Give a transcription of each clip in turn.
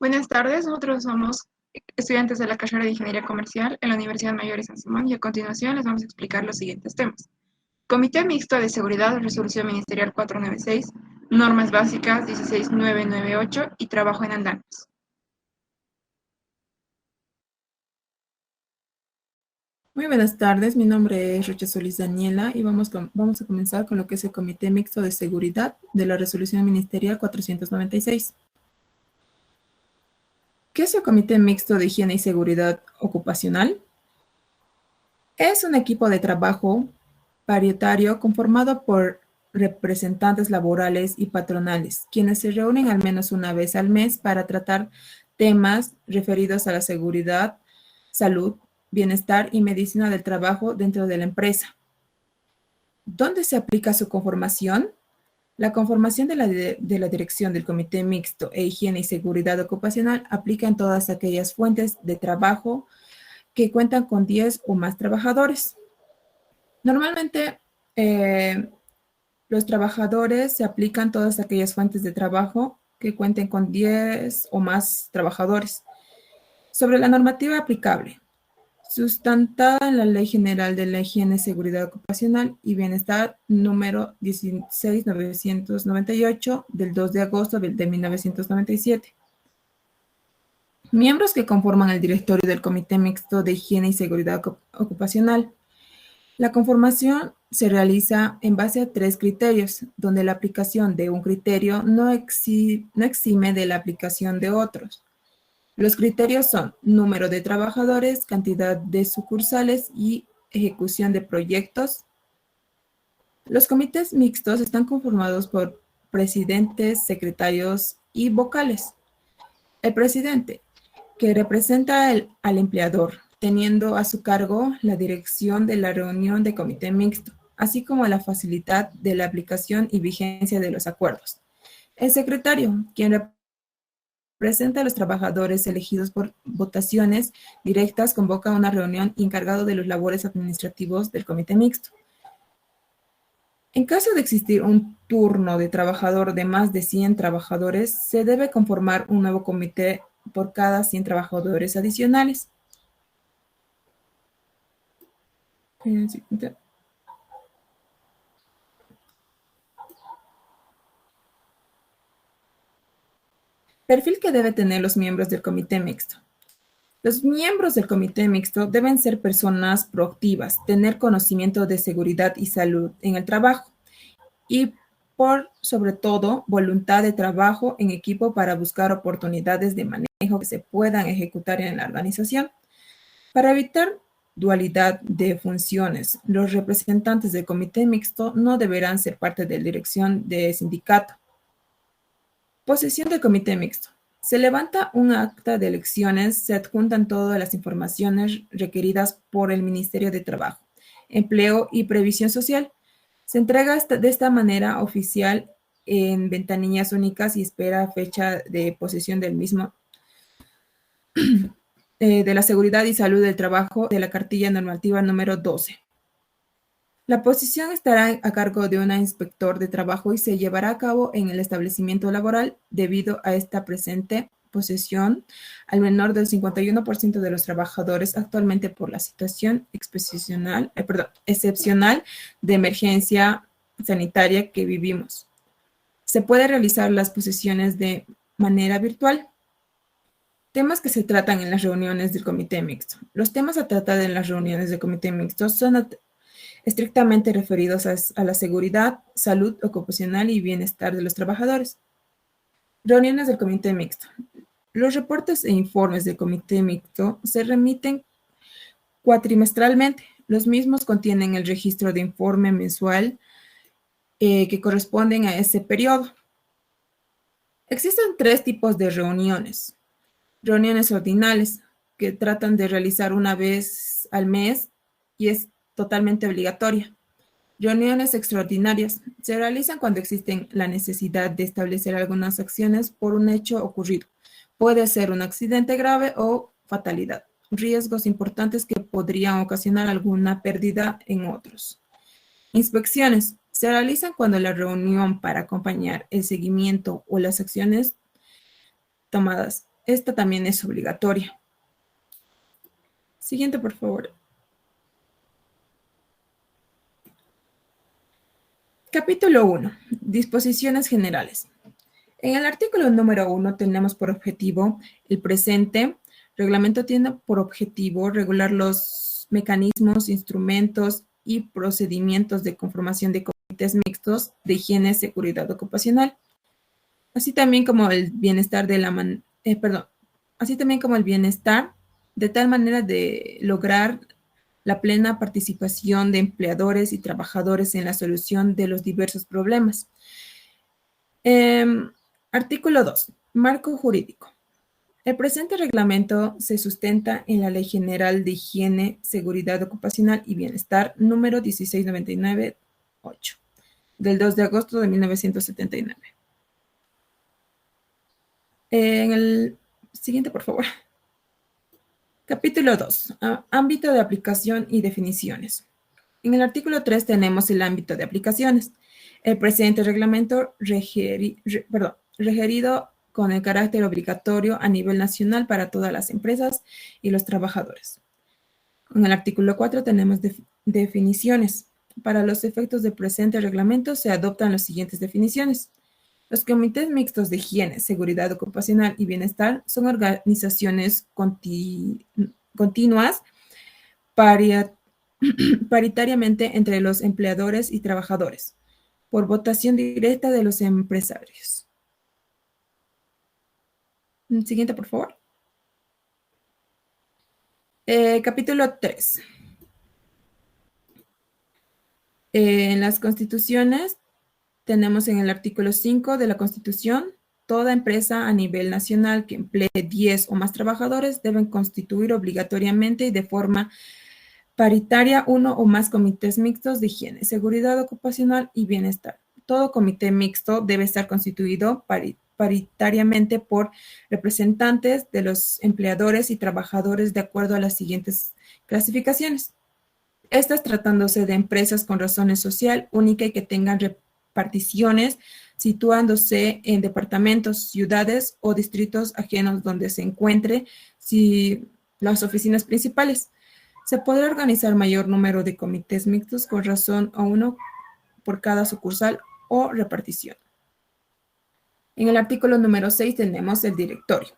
Buenas tardes, nosotros somos estudiantes de la carrera de Ingeniería Comercial en la Universidad Mayor de San Simón y a continuación les vamos a explicar los siguientes temas. Comité Mixto de Seguridad, Resolución Ministerial 496, Normas Básicas 16998 y Trabajo en Andanas. Muy buenas tardes, mi nombre es Rocha Solís Daniela y vamos a comenzar con lo que es el Comité Mixto de Seguridad de la Resolución Ministerial 496. ¿Qué es el Comité Mixto de Higiene y Seguridad Ocupacional? Es un equipo de trabajo paritario conformado por representantes laborales y patronales, quienes se reúnen al menos una vez al mes para tratar temas referidos a la seguridad, salud, bienestar y medicina del trabajo dentro de la empresa. ¿Dónde se aplica su conformación? La conformación de la dirección del Comité Mixto e Higiene y Seguridad Ocupacional aplica en todas aquellas fuentes de trabajo que cuentan con 10 o más trabajadores. Normalmente, los trabajadores se aplican todas aquellas fuentes de trabajo que cuenten con 10 o más trabajadores. Sobre la normativa aplicable, sustentada en la Ley General de la Higiene, Seguridad Ocupacional y Bienestar número 16998 del 2 de agosto de 1997. Miembros que conforman el directorio del Comité Mixto de Higiene y Seguridad Ocupacional. La conformación se realiza en base a 3 criterios, donde la aplicación de un criterio no exime de la aplicación de otros. Los criterios son número de trabajadores, cantidad de sucursales y ejecución de proyectos. Los comités mixtos están conformados por presidentes, secretarios y vocales. El presidente, que representa al empleador, teniendo a su cargo la dirección de la reunión de comité mixto, así como la facilidad de la aplicación y vigencia de los acuerdos. El secretario, quien representa a los trabajadores elegidos por votaciones directas, convoca una reunión encargado de los labores administrativos del comité mixto. En caso de existir un turno de trabajador de más de 100 trabajadores, se debe conformar un nuevo comité por cada 100 trabajadores adicionales. Perfil que debe tener los miembros del comité mixto. Los miembros del comité mixto deben ser personas proactivas, tener conocimiento de seguridad y salud en el trabajo y, por sobre todo, voluntad de trabajo en equipo para buscar oportunidades de manejo que se puedan ejecutar en la organización. Para evitar dualidad de funciones, los representantes del comité mixto no deberán ser parte de la dirección de sindicato. Posesión del comité mixto. Se levanta un acta de elecciones, se adjuntan todas las informaciones requeridas por el Ministerio de Trabajo, Empleo y Previsión Social. Se entrega de esta manera oficial en ventanillas únicas y espera fecha de posesión del mismo de la Seguridad y Salud del Trabajo de la cartilla normativa número 12. La posición estará a cargo de un inspector de trabajo y se llevará a cabo en el establecimiento laboral. Debido a esta presente posesión, al menor del 51% de los trabajadores actualmente por la situación excepcional de emergencia sanitaria que vivimos. Se puede realizar las posesiones de manera virtual. Temas que se tratan en las reuniones del comité mixto. Los temas a tratar en las reuniones del comité mixto son estrictamente referidos a la seguridad, salud ocupacional y bienestar de los trabajadores. Reuniones del comité mixto. Los reportes e informes del comité mixto se remiten cuatrimestralmente. Los mismos contienen el registro de informe mensual que corresponden a ese periodo. Existen 3 tipos de reuniones. Reuniones ordinales, que tratan de realizar una vez al mes y es totalmente obligatoria. Reuniones extraordinarias se realizan cuando existe la necesidad de establecer algunas acciones por un hecho ocurrido. Puede ser un accidente grave o fatalidad, riesgos importantes que podrían ocasionar alguna pérdida en otros. Inspecciones se realizan cuando la reunión para acompañar el seguimiento o las acciones tomadas esta también es obligatoria. Siguiente, por favor. Capítulo 1. Disposiciones generales. En el artículo número 1 tenemos por objetivo el presente. Reglamento tiene por objetivo regular los mecanismos, instrumentos y procedimientos de conformación de comités mixtos de higiene y seguridad ocupacional, así también como el bienestar así también como el bienestar, de tal manera de lograr la plena participación de empleadores y trabajadores en la solución de los diversos problemas. Artículo 2. Marco jurídico. El presente reglamento se sustenta en la Ley General de Higiene, Seguridad Ocupacional y Bienestar número 1699-8, del 2 de agosto de 1979. En el siguiente, por favor. Capítulo 2. Ámbito de aplicación y definiciones. En el artículo 3 tenemos el ámbito de aplicaciones. El presente reglamento referido con el carácter obligatorio a nivel nacional para todas las empresas y los trabajadores. En el artículo 4 tenemos definiciones. Para los efectos del presente reglamento se adoptan las siguientes definiciones. Los comités mixtos de higiene, seguridad ocupacional y bienestar son organizaciones continuas paritariamente entre los empleadores y trabajadores, por votación directa de los empresarios. Siguiente, por favor. Capítulo 3. En las constituciones tenemos en el artículo 5 de la Constitución, toda empresa a nivel nacional que emplee 10 o más trabajadores deben constituir obligatoriamente y de forma paritaria uno o más comités mixtos de higiene, seguridad ocupacional y bienestar. Todo comité mixto debe estar constituido paritariamente por representantes de los empleadores y trabajadores de acuerdo a las siguientes clasificaciones. Estas tratándose de empresas con razón social única y que tengan reparticiones situándose en departamentos, ciudades o distritos ajenos donde se encuentre las oficinas principales. Se podrá organizar mayor número de comités mixtos con razón a uno por cada sucursal o repartición. En el artículo número 6 tenemos el directorio.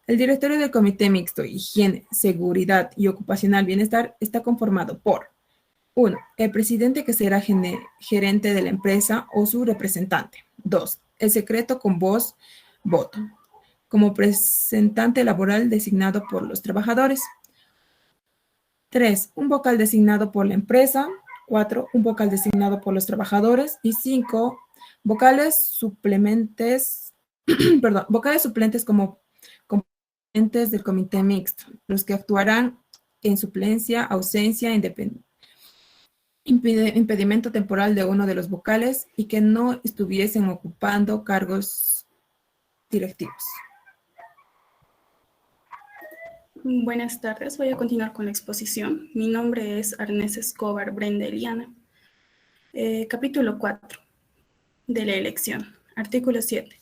El directorio del Comité Mixto Higiene, Seguridad y Ocupacional Bienestar está conformado por 1. El presidente, que será gerente de la empresa o su representante. 2. El secreto con voto, como representante laboral designado por los trabajadores. 3. Un vocal designado por la empresa. 4. Un vocal designado por los trabajadores. Y 5. Vocales suplentes, vocales suplentes como componentes del comité mixto, los que actuarán en suplencia, ausencia, impedimento temporal de uno de los vocales y que no estuviesen ocupando cargos directivos. Buenas tardes, voy a continuar con la exposición. Mi nombre es Arnés Escobar Brenda Eliana. Capítulo 4 de la elección. Artículo 7.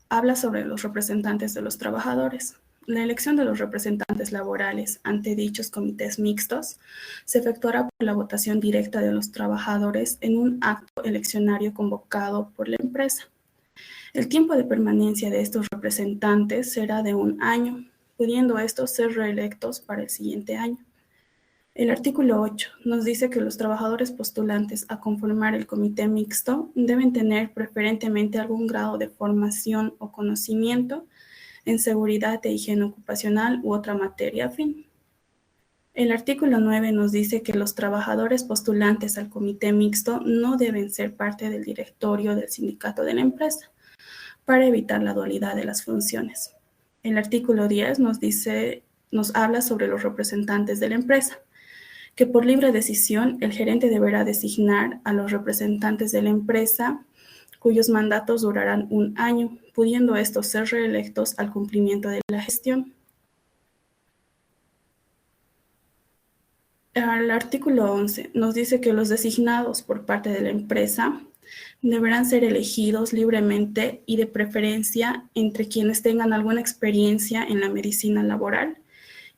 Habla sobre los representantes de los trabajadores. La elección de los representantes laborales ante dichos comités mixtos se efectuará por la votación directa de los trabajadores en un acto eleccionario convocado por la empresa. El tiempo de permanencia de estos representantes será de 1 año, pudiendo estos ser reelectos para el siguiente año. El artículo 8 nos dice que los trabajadores postulantes a conformar el comité mixto deben tener preferentemente algún grado de formación o conocimiento en seguridad e higiene ocupacional u otra materia afín. El artículo 9 nos dice que los trabajadores postulantes al comité mixto no deben ser parte del directorio del sindicato de la empresa, para evitar la dualidad de las funciones. El artículo 10 nos habla sobre los representantes de la empresa, que por libre decisión el gerente deberá designar a los representantes de la empresa cuyos mandatos durarán 1 año, pudiendo estos ser reelectos al cumplimiento de la gestión. El artículo 11 nos dice que los designados por parte de la empresa Deberán ser elegidos libremente y de preferencia entre quienes tengan alguna experiencia en la medicina laboral,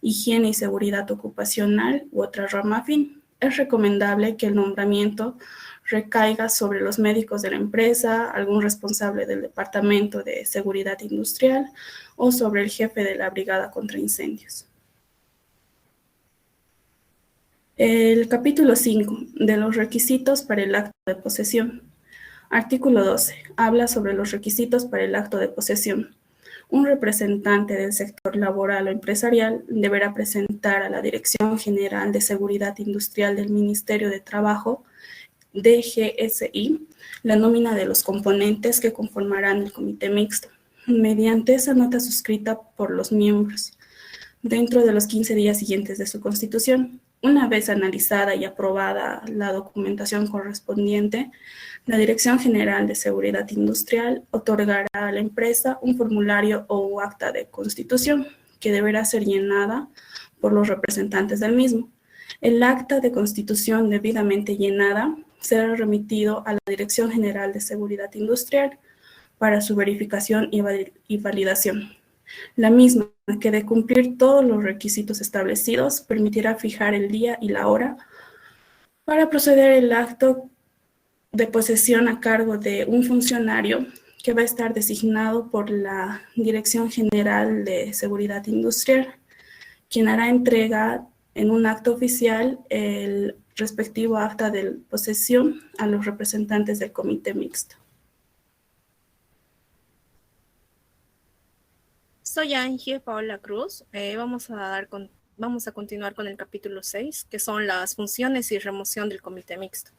higiene y seguridad ocupacional u otra rama afín. Es recomendable que el nombramiento recaiga sobre los médicos de la empresa, algún responsable del departamento de seguridad industrial o sobre el jefe de la brigada contra incendios. El capítulo 5 de los requisitos para el acto de posesión. Artículo 12. Habla sobre los requisitos para el acto de posesión. Un representante del sector laboral o empresarial deberá presentar a la Dirección General de Seguridad Industrial del Ministerio de Trabajo, DGSI, la nómina de los componentes que conformarán el comité mixto, mediante esa nota suscrita por los miembros, dentro de los 15 días siguientes de su constitución. Una vez analizada y aprobada la documentación correspondiente, la Dirección General de Seguridad Industrial otorgará a la empresa un formulario o acta de constitución que deberá ser llenada por los representantes del mismo. El acta de constitución debidamente llenada será remitido a la Dirección General de Seguridad Industrial para su verificación y validación. La misma, que de cumplir todos los requisitos establecidos, permitirá fijar el día y la hora para proceder el acto de posesión a cargo de un funcionario que va a estar designado por la Dirección General de Seguridad Industrial, quien hará entrega en un acto oficial el respectivo acta de posesión a los representantes del comité mixto. Soy Angie Paola Cruz. Vamos a continuar con el capítulo 6, que son las funciones y remoción del comité mixto.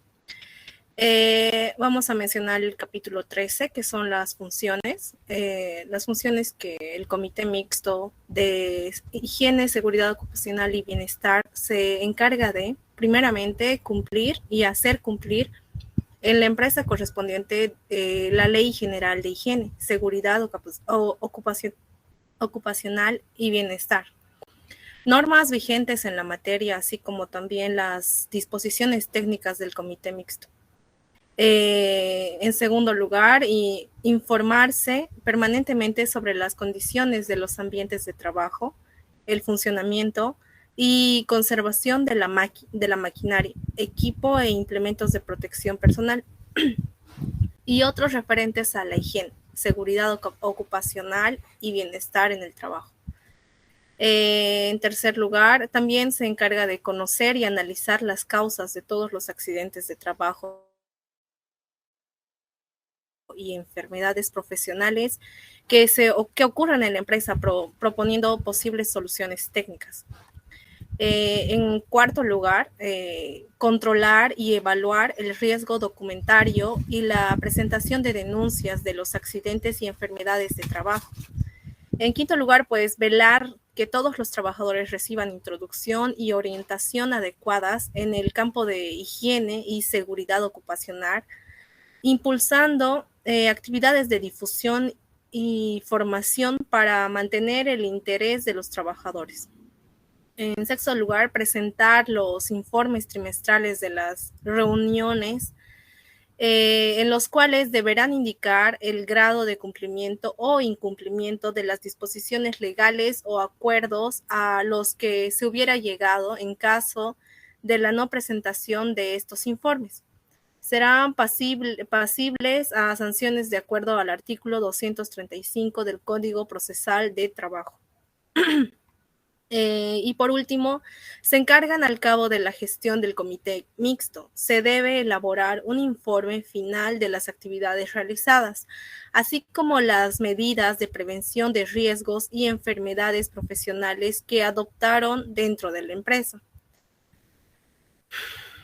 Vamos a mencionar el capítulo 13, que son las funciones que el comité mixto de higiene, seguridad ocupacional y bienestar se encarga de, primeramente, cumplir y hacer cumplir en la empresa correspondiente la Ley General de Higiene, Seguridad Ocupacional y Bienestar, normas vigentes en la materia, así como también las disposiciones técnicas del comité mixto. En segundo lugar, informarse permanentemente sobre las condiciones de los ambientes de trabajo, el funcionamiento y conservación de la maquinaria, equipo e implementos de protección personal y otros referentes a la higiene, seguridad ocupacional y bienestar en el trabajo. En tercer lugar, también se encarga de conocer y analizar las causas de todos los accidentes de trabajo y enfermedades profesionales que ocurran en la empresa, proponiendo posibles soluciones técnicas. En cuarto lugar, controlar y evaluar el riesgo documentario y la presentación de denuncias de los accidentes y enfermedades de trabajo. En quinto lugar, pues velar que todos los trabajadores reciban introducción y orientación adecuadas en el campo de higiene y seguridad ocupacional, impulsando actividades de difusión y formación para mantener el interés de los trabajadores. En sexto lugar, presentar los informes trimestrales de las reuniones en los cuales deberán indicar el grado de cumplimiento o incumplimiento de las disposiciones legales o acuerdos a los que se hubiera llegado en caso de la no presentación de estos informes. Serán pasibles a sanciones de acuerdo al artículo 235 del Código Procesal de Trabajo. Y por último, se encargan al cabo de la gestión del comité mixto. Se debe elaborar un informe final de las actividades realizadas, así como las medidas de prevención de riesgos y enfermedades profesionales que adoptaron dentro de la empresa.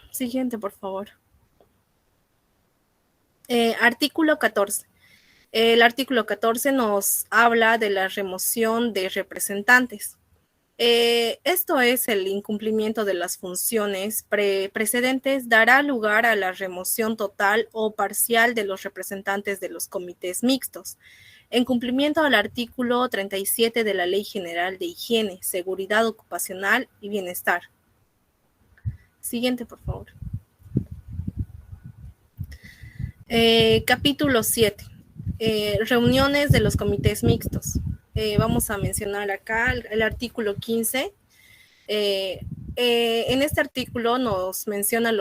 Siguiente, por favor. Artículo 14. El artículo 14 nos habla de la remoción de representantes. Esto es el incumplimiento de las funciones precedentes dará lugar a la remoción total o parcial de los representantes de los comités mixtos, en cumplimiento al artículo 37 de la Ley General de Higiene, Seguridad Ocupacional y Bienestar. Siguiente, por favor. Capítulo 7. Reuniones de los comités mixtos. Vamos a mencionar acá el artículo 15. En este artículo nos menciona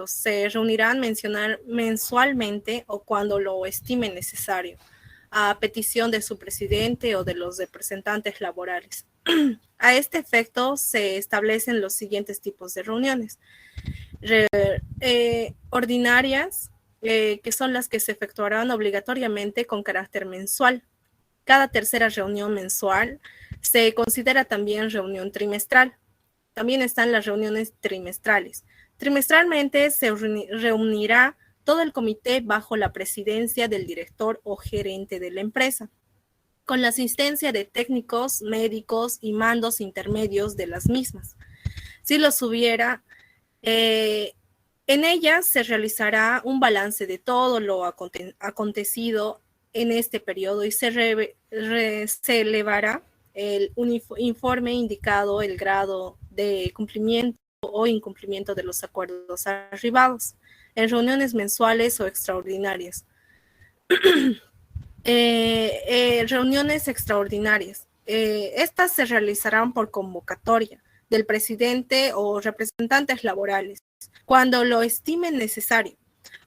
se reunirán mensualmente o cuando lo estimen necesario, a petición de su presidente o de los representantes laborales. A este efecto se establecen los siguientes tipos de reuniones. Ordinarias, que son las que se efectuarán obligatoriamente con carácter mensual. Cada tercera reunión mensual se considera también reunión trimestral. También están las reuniones trimestrales. Trimestralmente se reunirá todo el comité bajo la presidencia del director o gerente de la empresa, con la asistencia de técnicos, médicos y mandos intermedios de las mismas. Si los hubiera, en ellas se realizará un balance de todo lo acontecido en este periodo y se elevará el informe indicado el grado de cumplimiento o incumplimiento de los acuerdos arribados en reuniones mensuales o extraordinarias. Reuniones extraordinarias. Estas se realizarán por convocatoria del presidente o representantes laborales, cuando lo estimen necesario,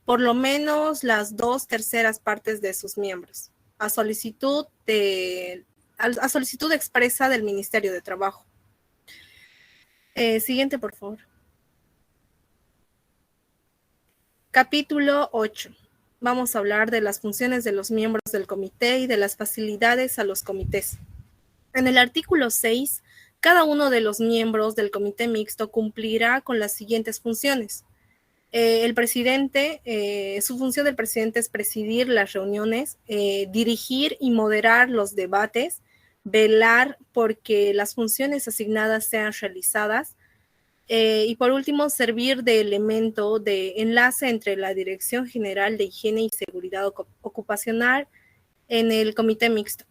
por lo menos las 2/3 partes de sus miembros, a solicitud expresa del Ministerio de Trabajo. Siguiente, por favor. Capítulo 8. Vamos a hablar de las funciones de los miembros del comité y de las facilidades a los comités. En el artículo 6, cada uno de los miembros del comité mixto cumplirá con las siguientes funciones. El presidente, su función del presidente es presidir las reuniones, dirigir y moderar los debates, velar porque las funciones asignadas sean realizadas, y por último, servir de elemento de enlace entre la Dirección General de Higiene y Seguridad Ocupacional en el comité mixto.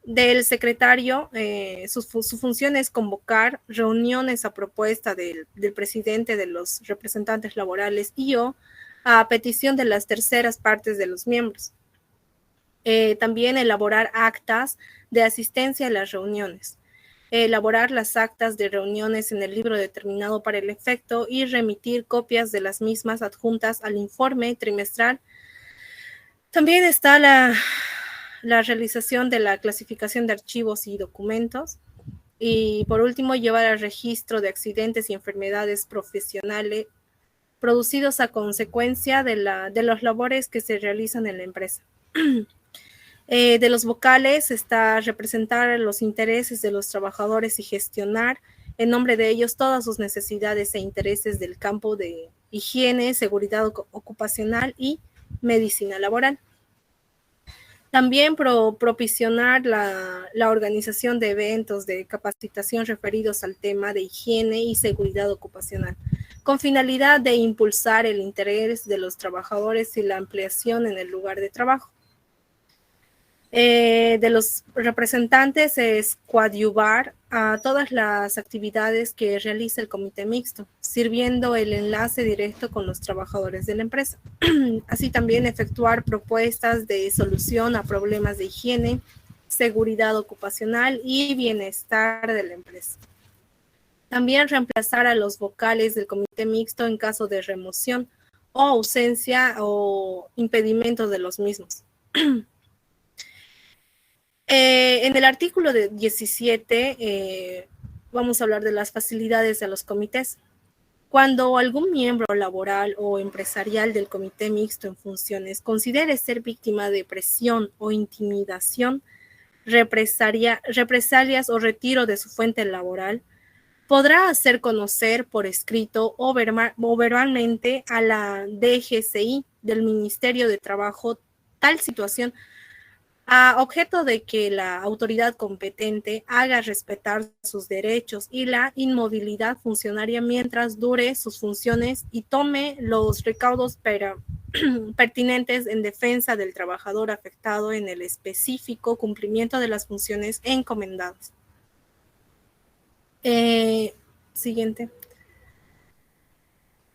Del secretario, su función es convocar reuniones a propuesta del presidente, de los representantes laborales y o a petición de las terceras partes de los miembros. También elaborar actas de asistencia a las reuniones. Elaborar las actas de reuniones en el libro determinado para el efecto y remitir copias de las mismas adjuntas al informe trimestral. También está la realización de la clasificación de archivos y documentos. Y por último, llevar al registro de accidentes y enfermedades profesionales producidos a consecuencia de los labores que se realizan en la empresa. De los vocales está representar los intereses de los trabajadores y gestionar en nombre de ellos todas sus necesidades e intereses del campo de higiene, seguridad ocupacional y medicina laboral. También propiciar la organización de eventos de capacitación referidos al tema de higiene y seguridad ocupacional, con finalidad de impulsar el interés de los trabajadores y la ampliación en el lugar de trabajo. De los representantes es coadyuvar a todas las actividades que realiza el comité mixto, sirviendo el enlace directo con los trabajadores de la empresa. Así también efectuar propuestas de solución a problemas de higiene, seguridad ocupacional y bienestar de la empresa. También reemplazar a los vocales del comité mixto en caso de remoción o ausencia o impedimento de los mismos. En el artículo 17 vamos a hablar de las facilidades de los comités. Cuando algún miembro laboral o empresarial del comité mixto en funciones considere ser víctima de presión o intimidación, represalias o retiro de su fuente laboral, podrá hacer conocer por escrito o verbalmente a la DGCI del Ministerio de Trabajo tal situación, a objeto de que la autoridad competente haga respetar sus derechos y la inmovilidad funcionaria mientras dure sus funciones y tome los recaudos pertinentes en defensa del trabajador afectado en el específico cumplimiento de las funciones encomendadas. Siguiente.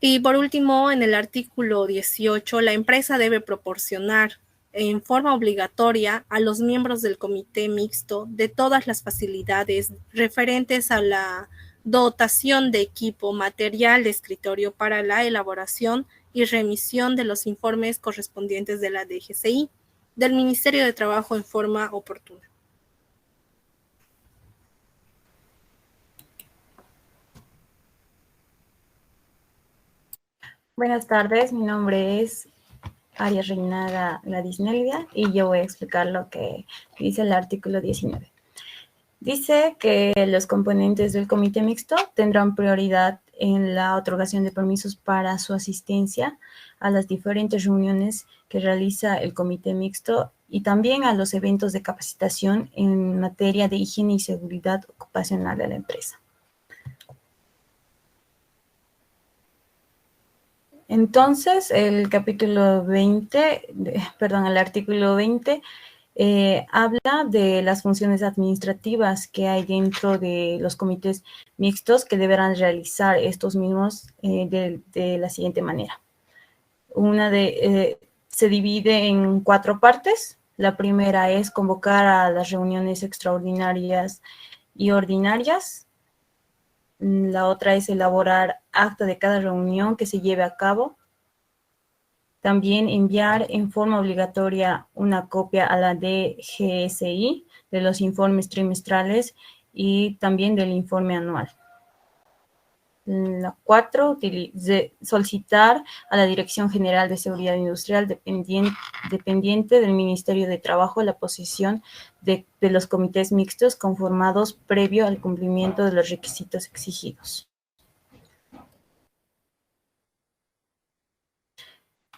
Y por último, en el artículo 18, la empresa debe proporcionar en forma obligatoria a los miembros del comité mixto de todas las facilidades referentes a la dotación de equipo, material de escritorio para la elaboración y remisión de los informes correspondientes de la DGCI, del Ministerio de Trabajo en forma oportuna. Buenas tardes, mi nombre es Arias Reinaga Gladys Nelvia y yo voy a explicar lo que dice el artículo 19. Dice que los componentes del comité mixto tendrán prioridad en la otorgación de permisos para su asistencia a las diferentes reuniones que realiza el comité mixto y también a los eventos de capacitación en materia de higiene y seguridad ocupacional de la empresa. Entonces, el artículo 20 habla de las funciones administrativas que hay dentro de los comités mixtos que deberán realizar estos mismos de la siguiente manera. Se divide en 4 partes. La primera es convocar a las reuniones extraordinarias y ordinarias. La otra es elaborar acta de cada reunión que se lleve a cabo. También enviar en forma obligatoria una copia a la DGSI de los informes trimestrales y también del informe anual. La 4, solicitar a la Dirección General de Seguridad Industrial dependiente del Ministerio de Trabajo la posición de los comités mixtos conformados previo al cumplimiento de los requisitos exigidos.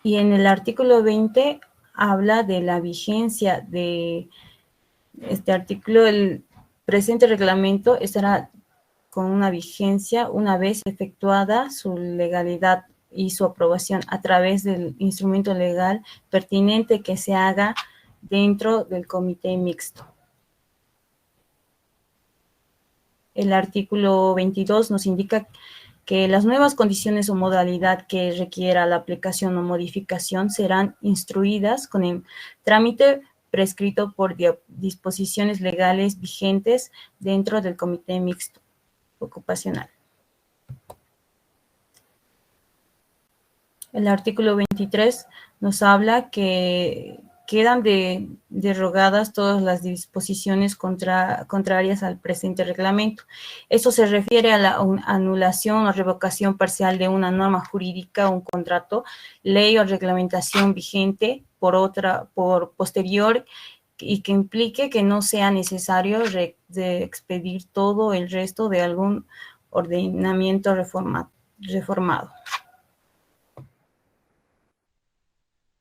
Y en el artículo 20 habla de la vigencia de este artículo. El presente reglamento estará con una vigencia una vez efectuada su legalidad y su aprobación a través del instrumento legal pertinente que se haga dentro del comité mixto. El artículo 22 nos indica que las nuevas condiciones o modalidad que requiera la aplicación o modificación serán instruidas con el trámite prescrito por disposiciones legales vigentes dentro del comité mixto ocupacional. El artículo 23 nos habla que quedan derogadas todas las disposiciones contrarias al presente reglamento. Eso se refiere a la anulación o revocación parcial de una norma jurídica, un contrato, ley o reglamentación vigente por posterior y que implique que no sea necesario expedir todo el resto de algún ordenamiento reformado.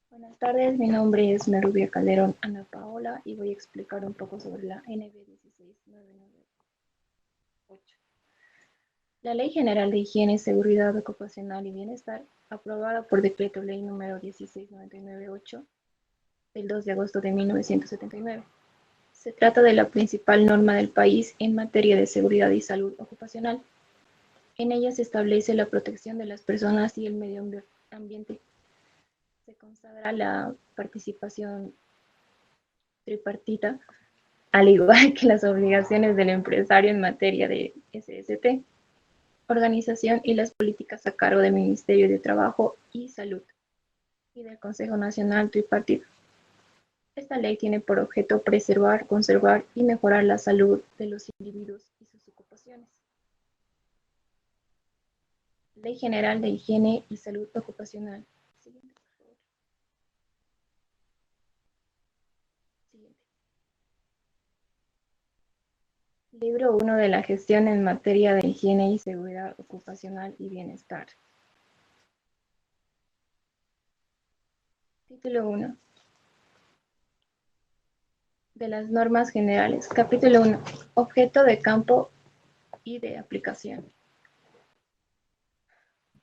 Buenas tardes, mi nombre es Merubia Calderón Ana Paola y voy a explicar un poco sobre la NB 16998. La Ley General de Higiene, Seguridad Ocupacional y Bienestar, aprobada por Decreto Ley número 16998 del 2 de agosto de 1979. Se trata de la principal norma del país en materia de seguridad y salud ocupacional. En ella se establece la protección de las personas y el medio ambiente. Se consagra la participación tripartita, al igual que las obligaciones del empresario en materia de SST, organización y las políticas a cargo del Ministerio de Trabajo y Salud y del Consejo Nacional Tripartito. Esta ley tiene por objeto preservar, conservar y mejorar la salud de los individuos y sus ocupaciones. Ley General de Higiene y Salud Ocupacional. Siguiente, por favor. Siguiente. Libro 1 de la gestión en materia de higiene y seguridad ocupacional y bienestar. Título 1. De las normas generales. Capítulo 1. Objeto de campo y de aplicación.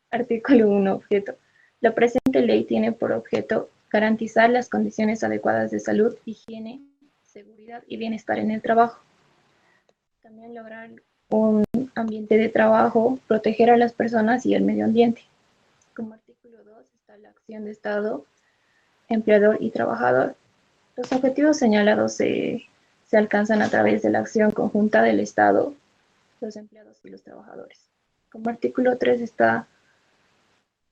Artículo 1. Objeto. La presente ley tiene por objeto garantizar las condiciones adecuadas de salud, higiene, seguridad y bienestar en el trabajo. También lograr un ambiente de trabajo, proteger a las personas y el medio ambiente. la acción de Estado, empleador y trabajador. Los objetivos señalados se alcanzan a través de la acción conjunta del Estado, los empleados y los trabajadores. Como artículo 3 está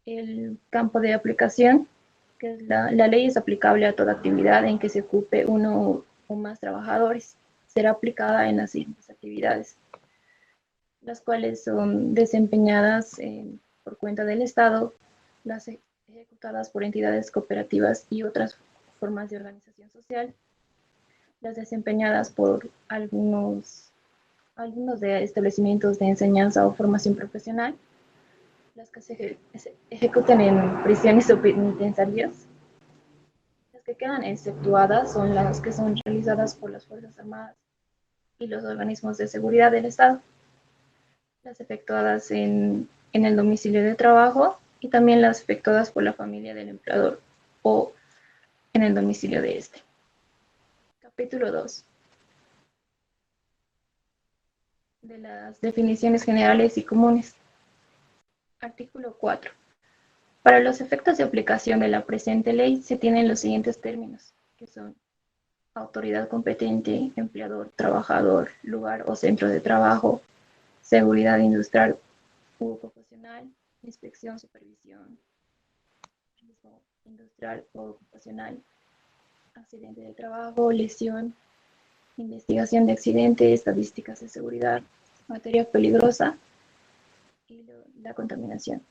el campo de aplicación, que es la ley es aplicable a toda actividad en que se ocupe uno o más trabajadores. Será aplicada en las siguientes actividades, las cuales son desempeñadas por cuenta del Estado, las ejecutadas por entidades cooperativas y otras formas de organización social, las desempeñadas por algunos de establecimientos de enseñanza o formación profesional, las que se ejecutan en prisiones o penitenciarias. Las que quedan exceptuadas son las que son realizadas por las Fuerzas Armadas y los organismos de seguridad del Estado, las efectuadas en el domicilio de trabajo y también las efectuadas por la familia del empleador o en el domicilio de este. Capítulo 2. De las definiciones generales y comunes. Artículo 4. Para los efectos de aplicación de la presente ley se tienen los siguientes términos, que son autoridad competente, empleador, trabajador, lugar o centro de trabajo, seguridad industrial u ocupacional, inspección, supervisión, riesgo industrial o ocupacional, accidente de trabajo, lesión, investigación de accidente, estadísticas de seguridad, materia peligrosa y la contaminación.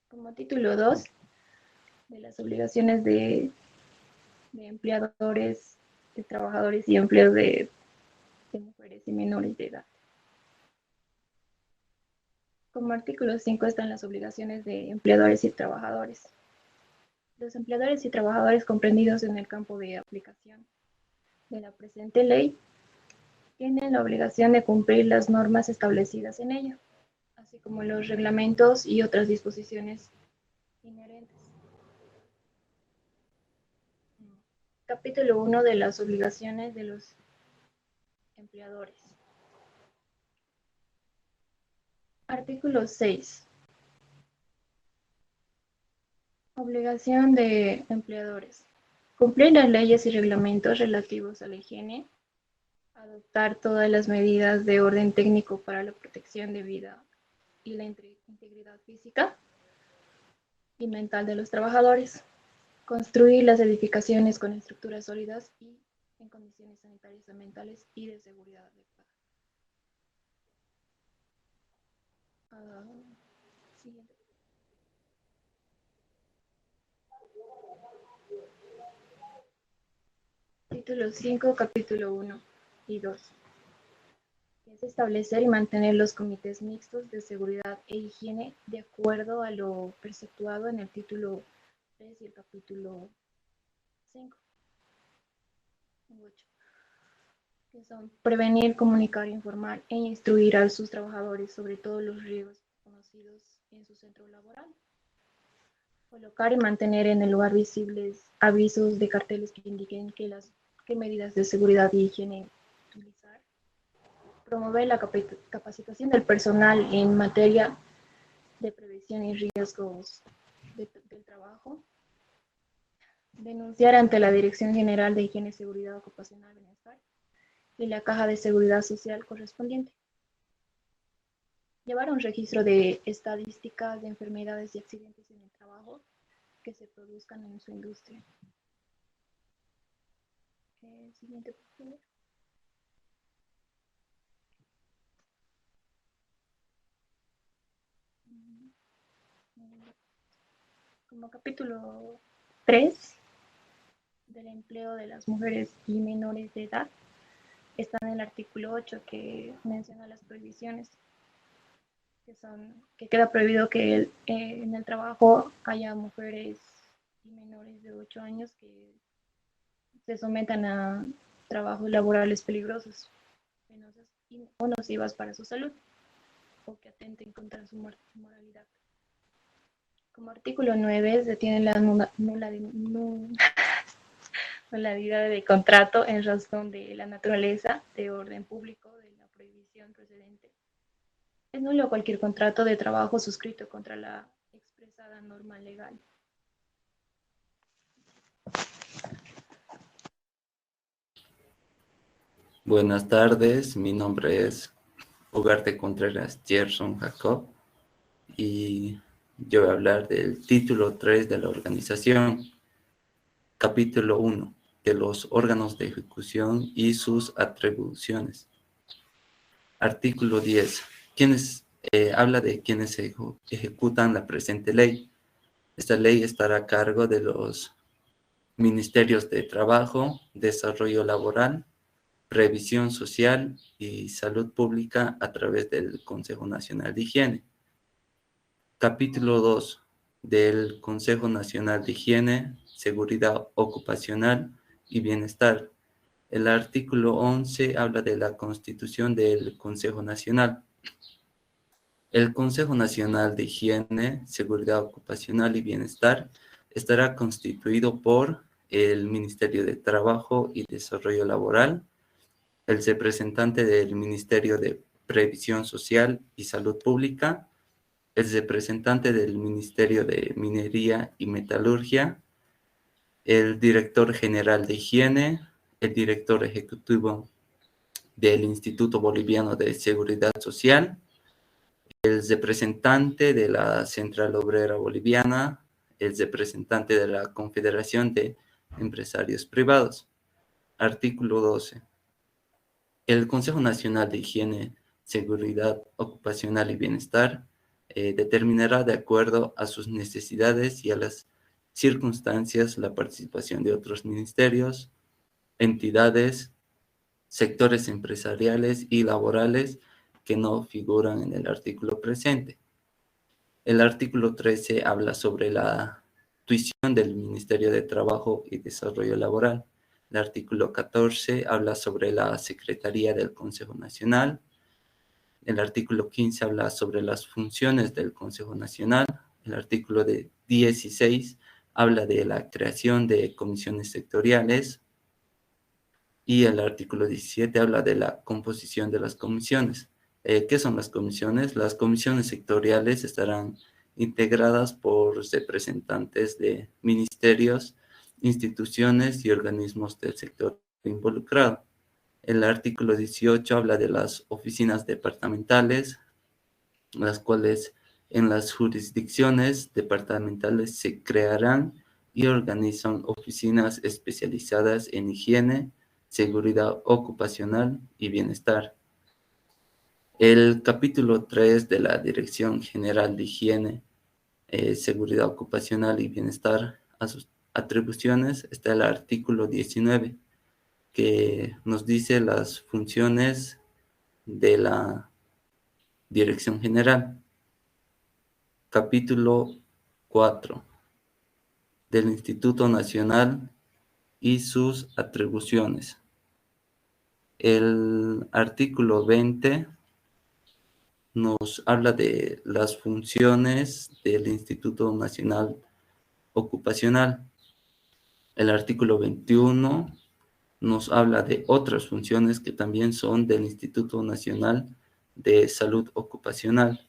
Como título 2 de las obligaciones de empleadores, de trabajadores y empleos de mujeres y menores de edad. Como artículo 5 están las obligaciones de empleadores y trabajadores. Los empleadores y trabajadores comprendidos en el campo de aplicación de la presente ley tienen la obligación de cumplir las normas establecidas en ella, así como los reglamentos y otras disposiciones inherentes. Capítulo 1 de las obligaciones de los empleadores. Artículo 6. Obligación de empleadores. Cumplir las leyes y reglamentos relativos a la higiene, adoptar todas las medidas de orden técnico para la protección de vida y la integridad física y mental de los trabajadores, construir las edificaciones con estructuras sólidas y en condiciones sanitarias, ambientales y de seguridad adecuada. Siguiente. Título 5, capítulo 1 y 2. Es establecer y mantener los comités mixtos de seguridad e higiene de acuerdo a lo preceptuado en el título 3 y el capítulo 5. 8. Que son prevenir, comunicar, informar e instruir a sus trabajadores sobre todos los riesgos conocidos en su centro laboral. Colocar y mantener en el lugar visibles avisos de carteles que indiquen qué medidas de seguridad y higiene utilizar. Promover la capacitación del personal en materia de prevención y riesgos del trabajo. Denunciar ante la Dirección General de Higiene, Seguridad Ocupacional y Bienestar y la Caja de Seguridad Social correspondiente. Llevar un registro de estadísticas de enfermedades y accidentes en el trabajo que se produzcan en su industria. Siguiente, por favor. Como capítulo 3 del empleo de las mujeres y menores de edad, está en el artículo 8 que menciona las prohibiciones, que queda prohibido que en el trabajo haya mujeres y menores de 8 años que se sometan a trabajos laborales peligrosos, penosas o nocivas para su salud, o que atenten contra su moralidad. Como artículo 9 se tiene la nulidad de contrato en razón de la naturaleza de orden público de la prohibición procedente. Es nulo cualquier contrato de trabajo suscrito contra la expresa cada norma legal. Buenas tardes, mi nombre es Ugarte Contreras Gerson Jacob y yo voy a hablar del título 3 de la organización, capítulo 1, de los órganos de ejecución y sus atribuciones. Artículo 10. Habla de quienes ejecutan la presente ley. Esta ley estará a cargo de los Ministerios de Trabajo, Desarrollo Laboral, Previsión Social y Salud Pública a través del Consejo Nacional de Higiene. Capítulo 2 del Consejo Nacional de Higiene, Seguridad Ocupacional y Bienestar. El artículo 11 habla de la constitución del Consejo Nacional. El Consejo Nacional de Higiene, Seguridad Ocupacional y Bienestar estará constituido por el Ministerio de Trabajo y Desarrollo Laboral, el representante del Ministerio de Previsión Social y Salud Pública, el representante del Ministerio de Minería y Metalurgia, el director general de Higiene, el director ejecutivo del Instituto Boliviano de Seguridad Social, el representante de la Central Obrera Boliviana, el representante de la Confederación de Empresarios Privados. Artículo 12. El Consejo Nacional de Higiene, Seguridad Ocupacional y Bienestar determinará de acuerdo a sus necesidades y a las circunstancias la participación de otros ministerios, entidades, sectores empresariales y laborales que no figuran en el artículo presente. El artículo 13 habla sobre la tuición del Ministerio de Trabajo y Desarrollo Laboral. El artículo 14 habla sobre la Secretaría del Consejo Nacional. El artículo 15 habla sobre las funciones del Consejo Nacional. El artículo 16 habla de la creación de comisiones sectoriales. Y el artículo 17 habla de la composición de las comisiones. ¿Qué son las comisiones? Las comisiones sectoriales estarán integradas por representantes de ministerios, instituciones y organismos del sector involucrado. El artículo 18 habla de las oficinas departamentales, las cuales en las jurisdicciones departamentales se crearán y organizan oficinas especializadas en higiene, seguridad ocupacional y bienestar. El capítulo 3 de la Dirección General de Higiene, Seguridad Ocupacional y Bienestar, a sus atribuciones, está el artículo 19, que nos dice las funciones de la Dirección General. Capítulo 4 del Instituto Nacional y sus atribuciones. El artículo 20 nos habla de las funciones del Instituto Nacional Ocupacional. El artículo 21 nos habla de otras funciones que también son del Instituto Nacional de Salud Ocupacional.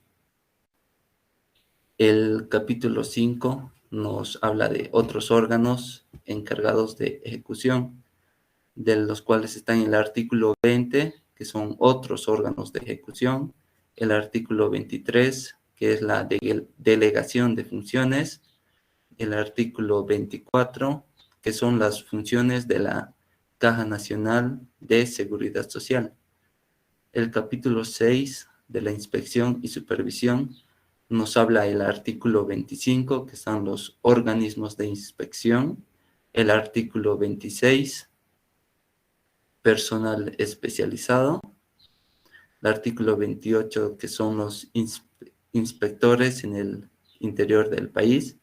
El capítulo 5 nos habla de otros órganos encargados de ejecución, de los cuales están en el artículo 20, que son otros órganos de ejecución, el artículo 23, que es la delegación de funciones, el artículo 24, que son las funciones de la Caja Nacional de Seguridad Social. El capítulo 6 de la inspección y supervisión nos habla el artículo 25, que son los organismos de inspección, el artículo 26, personal especializado, el artículo 28, que son los inspectores en el interior del país,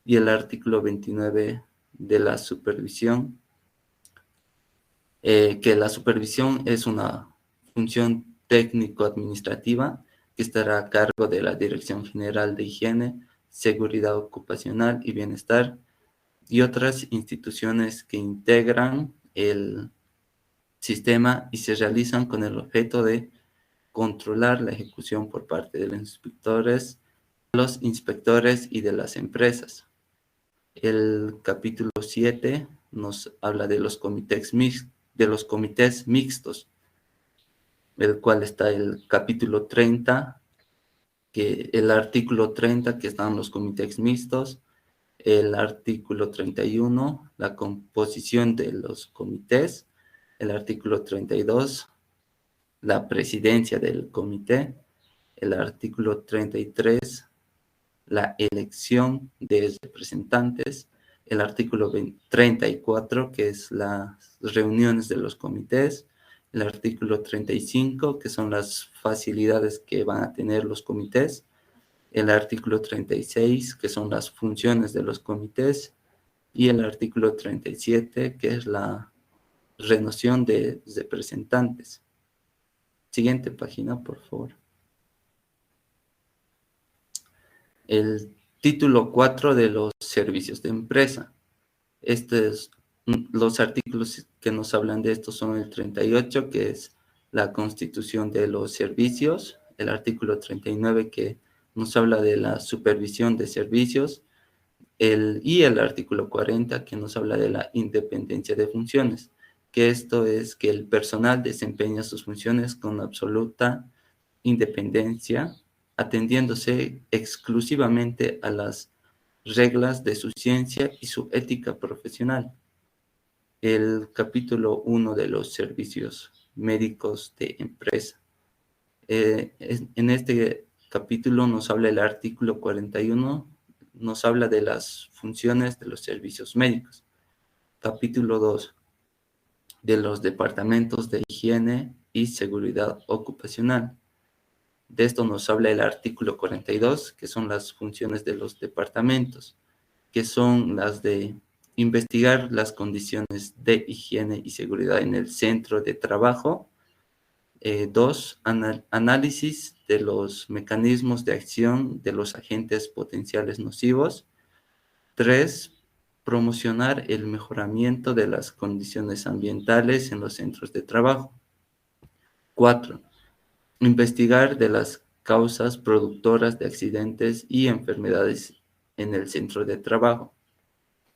y el artículo 29 de la supervisión, que la supervisión es una función técnico-administrativa que estará a cargo de la Dirección General de Higiene, Seguridad Ocupacional y Bienestar y otras instituciones que integran el sistema y se realizan con el objeto de controlar la ejecución por parte de los inspectores los inspectores y de las empresas. El capítulo 7 nos habla de los comités mixtos, el cual está el capítulo 30, el artículo 30, que están los comités mixtos, el artículo 31, la composición de los comités, el artículo 32, la presidencia del comité, el artículo 33, la elección de representantes, el artículo 34, que es las reuniones de los comités, el artículo 35, que son las facilidades que van a tener los comités, el artículo 36, que son las funciones de los comités, y el artículo 37, que es la renovación de representantes. Siguiente página, por favor. El título 4 de los servicios de empresa. Los artículos que nos hablan de esto son el 38, que es la constitución de los servicios, el artículo 39, que nos habla de la supervisión de servicios, y el artículo 40, que nos habla de la independencia de funciones, que esto es que el personal desempeña sus funciones con absoluta independencia, atendiéndose exclusivamente a las reglas de su ciencia y su ética profesional. El capítulo 1 de los servicios médicos de empresa. En este capítulo nos habla el artículo 41, nos habla de las funciones de los servicios médicos. Capítulo 2, de los departamentos de higiene y seguridad ocupacional. De esto nos habla el artículo 42, que son las funciones de los departamentos, que son las de investigar las condiciones de higiene y seguridad en el centro de trabajo. 2, análisis de los mecanismos de acción de los agentes potenciales nocivos. 3, promocionar el mejoramiento de las condiciones ambientales en los centros de trabajo. 4, investigar de las causas productoras de accidentes y enfermedades en el centro de trabajo.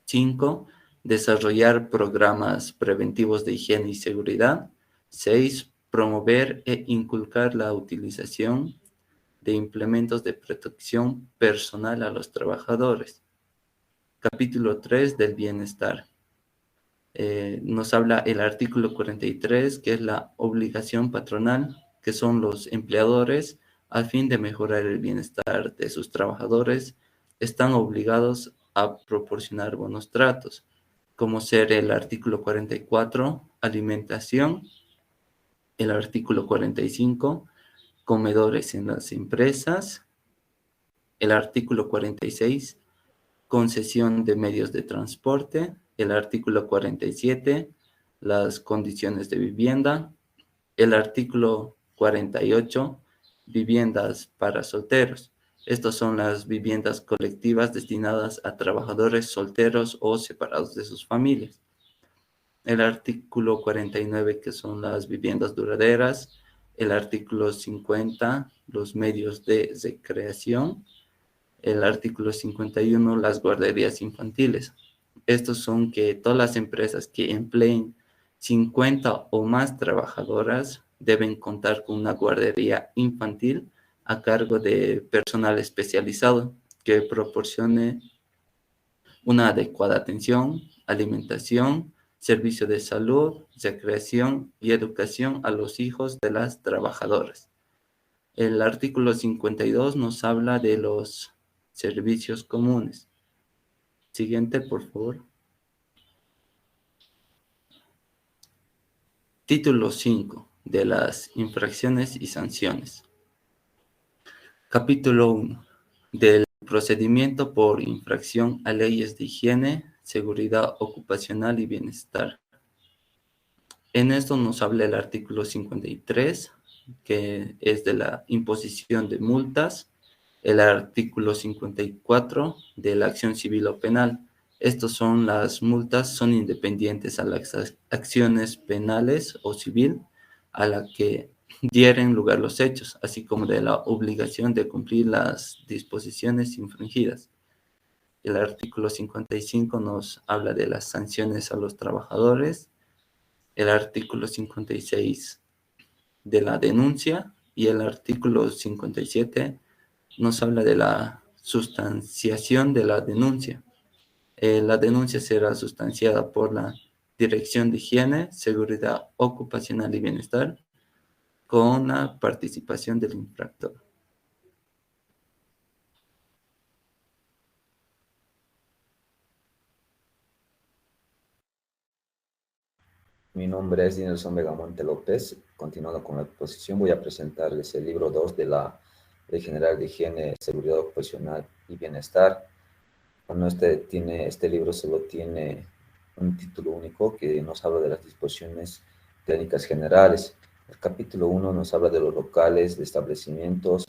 5, desarrollar programas preventivos de higiene y seguridad. 6, promover e inculcar la utilización de implementos de protección personal a los trabajadores. Capítulo 3 del bienestar. Nos habla el artículo 43, que es la obligación patronal, que son los empleadores, a fin de mejorar el bienestar de sus trabajadores, están obligados a proporcionar buenos tratos, como ser el artículo 44, alimentación, el artículo 45, comedores en las empresas, el artículo 46, concesión de medios de transporte, el artículo 47, las condiciones de vivienda, el artículo 48, viviendas para solteros. Estas son las viviendas colectivas destinadas a trabajadores solteros o separados de sus familias. El artículo 49, que son las viviendas duraderas. El artículo 50, los medios de recreación. El artículo 51, las guarderías infantiles. Estos son que todas las empresas que empleen 50 o más trabajadoras deben contar con una guardería infantil a cargo de personal especializado que proporcione una adecuada atención, alimentación, servicio de salud, recreación y educación a los hijos de las trabajadoras. El artículo 52 nos habla de los servicios comunes. Siguiente, por favor. Título 5 de las infracciones y sanciones. Capítulo 1 del procedimiento por infracción a leyes de higiene, seguridad ocupacional y bienestar. En esto nos habla el artículo 53, que es de la imposición de multas, el artículo 54 de la acción civil o penal. Estos son las multas, son independientes a las acciones penales o civil a la que dieren lugar los hechos, así como de la obligación de cumplir las disposiciones infringidas. El artículo 55 nos habla de las sanciones a los trabajadores. El artículo 56 de la denuncia y el artículo 57 nos habla de la sustanciación de la denuncia. La denuncia será sustanciada por la Dirección de Higiene, Seguridad Ocupacional y Bienestar con la participación del infractor. Mi nombre es Dinelson Vegamonte López. Continuando con la exposición, voy a presentarles el libro 2 de la Ley General de Higiene, Seguridad Ocupacional y Bienestar. Bueno, este libro solo tiene un título único que nos habla de las disposiciones técnicas generales. El capítulo 1 nos habla de los locales, de establecimientos,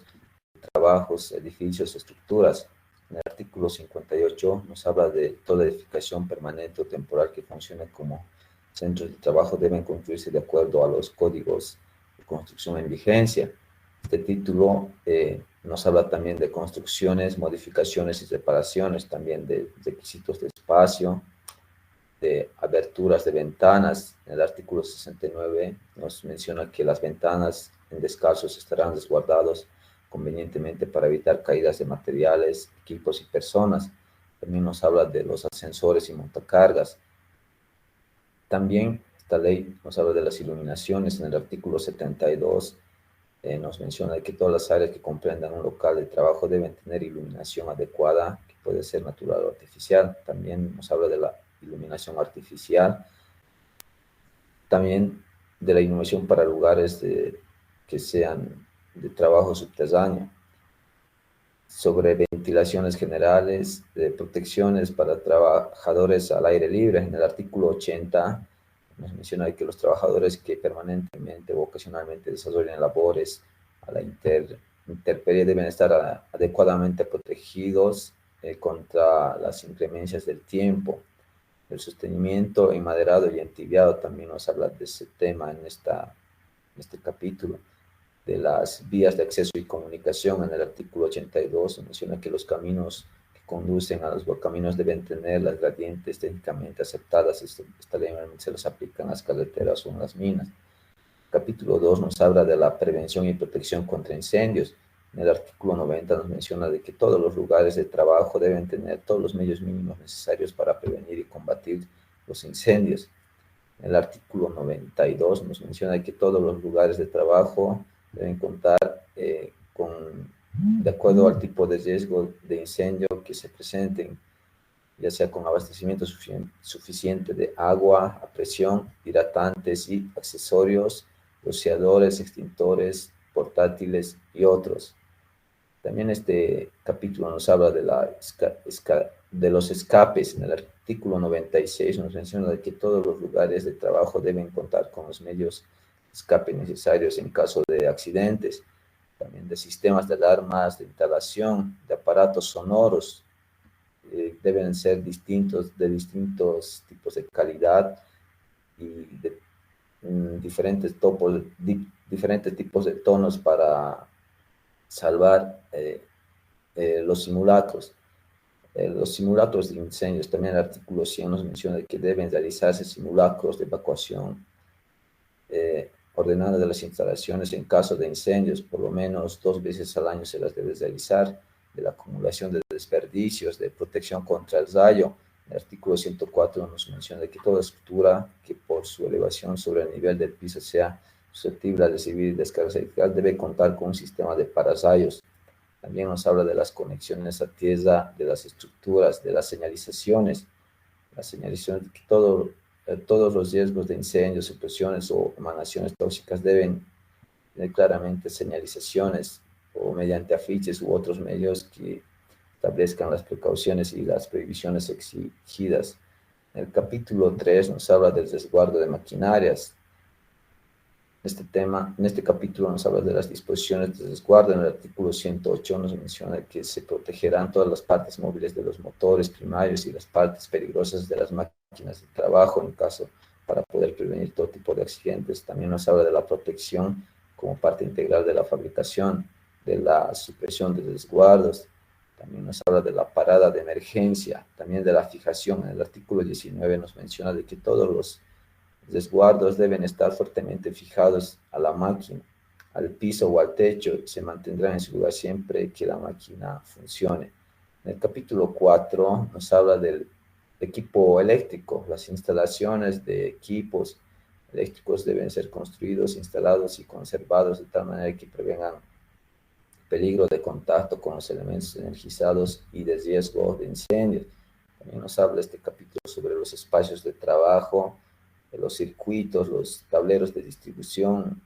de trabajos, edificios, estructuras. En el artículo 58 nos habla de toda edificación permanente o temporal que funcione como centros de trabajo deben construirse de acuerdo a los códigos de construcción en vigencia. Este título nos habla también de construcciones, modificaciones y reparaciones, también de requisitos de espacio, de aberturas de ventanas. En el artículo 69 nos menciona que las ventanas en descansos estarán resguardados convenientemente para evitar caídas de materiales, equipos y personas. También nos habla de los ascensores y montacargas. También esta ley nos habla de las iluminaciones. En el artículo 72 nos menciona que todas las áreas que comprendan un local de trabajo deben tener iluminación adecuada, que puede ser natural o artificial. También nos habla de la iluminación artificial. También de la iluminación para lugares que sean de trabajo subterráneo. Sobre ventilaciones generales, de protecciones para trabajadores al aire libre. En el artículo 80 nos menciona que los trabajadores que permanentemente o ocasionalmente desarrollen labores a la intemperie deben estar adecuadamente protegidos contra las inclemencias del tiempo. El sostenimiento enmaderado y entibiado también nos habla de ese tema en este capítulo. De las vías de acceso y comunicación, en el artículo 82 se menciona que los caminos que conducen a los caminos deben tener las gradientes técnicamente aceptadas. Esta ley se los aplica en las carreteras o en las minas. Capítulo 2 nos habla de la prevención y protección contra incendios. En el artículo 90 nos menciona de que todos los lugares de trabajo deben tener todos los medios mínimos necesarios para prevenir y combatir los incendios. En el artículo 92 nos menciona que todos los lugares de trabajo deben contar de acuerdo al tipo de riesgo de incendio que se presenten, ya sea con abastecimiento suficiente de agua a presión, hidratantes y accesorios, rociadores, extintores, portátiles y otros. También este capítulo nos habla de los escapes. En el artículo 96 nos menciona de que todos los lugares de trabajo deben contar con los medios escape necesarios en caso de accidentes, también de sistemas de alarmas, de instalación, de aparatos sonoros, deben ser de distintos tipos de calidad y de diferentes tipos de tonos para salvar los simulacros. Los simulacros de incendios, también el artículo 100 nos menciona que deben realizarse simulacros de evacuación ordenada de las instalaciones en caso de incendios, por lo menos 2 veces al año se las debe realizar, de la acumulación de desperdicios, de protección contra el rayo. El artículo 104 nos menciona que toda estructura que por su elevación sobre el nivel del piso sea susceptible a recibir descargas eléctricas debe contar con un sistema de pararrayos. También nos habla de las conexiones a tierra, de las estructuras, de las señalizaciones. La señalización que todos los riesgos de incendios, explosiones o emanaciones tóxicas deben tener claramente señalizaciones o mediante afiches u otros medios que establezcan las precauciones y las prohibiciones exigidas. En el capítulo 3 nos habla del resguardo de maquinarias. En este capítulo nos habla de las disposiciones de resguardo. En el artículo 108 nos menciona que se protegerán todas las partes móviles de los motores primarios y las partes peligrosas de las máquinas de trabajo para poder prevenir todo tipo de accidentes. También nos habla de la protección como parte integral de la fabricación, de la supresión de resguardos. También nos habla de la parada de emergencia, también de la fijación. En el artículo 19 nos menciona de que todos los resguardos deben estar fuertemente fijados a la máquina, al piso o al techo, y se mantendrán en su lugar siempre que la máquina funcione. En el capítulo 4 nos habla del equipo eléctrico. Las instalaciones de equipos eléctricos deben ser construidos, instalados y conservados de tal manera que prevengan peligro de contacto con los elementos energizados y de riesgo de incendios. También nos habla este capítulo sobre los espacios de trabajo, los circuitos, los tableros de distribución,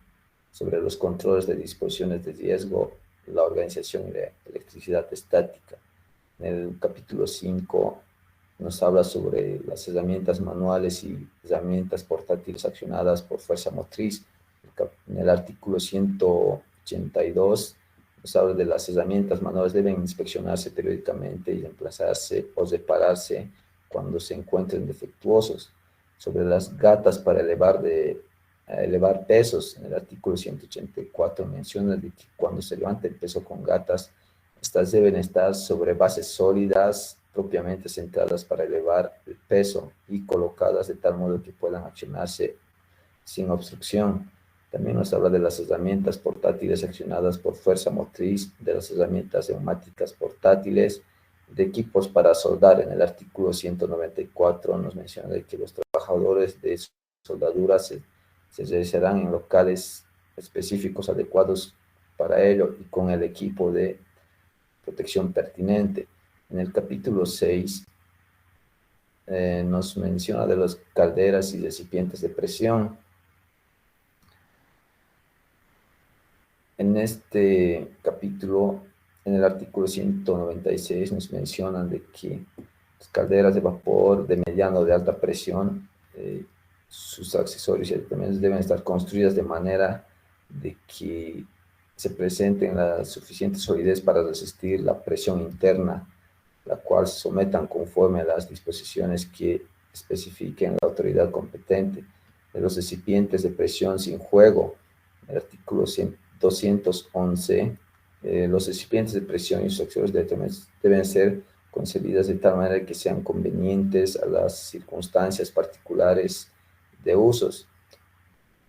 sobre los controles de disposiciones de riesgo, la organización y la electricidad estática. En el capítulo 5 nos habla sobre las herramientas manuales y herramientas portátiles accionadas por fuerza motriz. En el artículo 182 nos habla de las herramientas manuales deben inspeccionarse periódicamente y reemplazarse o repararse cuando se encuentren defectuosos. Sobre las gatas para elevar pesos, en el artículo 184 menciona de que cuando se levante el peso con gatas, estas deben estar sobre bases sólidas, propiamente centradas para elevar el peso y colocadas de tal modo que puedan accionarse sin obstrucción. También nos habla de las herramientas portátiles accionadas por fuerza motriz, de las herramientas neumáticas portátiles, de equipos para soldar. En el artículo 194 nos menciona de que los trabajadores de soldadura se realizarán en locales específicos adecuados para ello y con el equipo de protección pertinente. En el capítulo 6 nos menciona de las calderas y recipientes de presión. En este capítulo, en el artículo 196, nos mencionan de que las calderas de vapor de mediano o de alta presión, sus accesorios y aditamentos deben estar construidas de manera de que se presenten la suficiente solidez para resistir la presión interna, la cual se sometan conforme a las disposiciones que especifiquen la autoridad competente. De los recipientes de presión sin juego, el artículo 211, los recipientes de presión y sus accesorios deben ser concebidas de tal manera que sean convenientes a las circunstancias particulares de usos.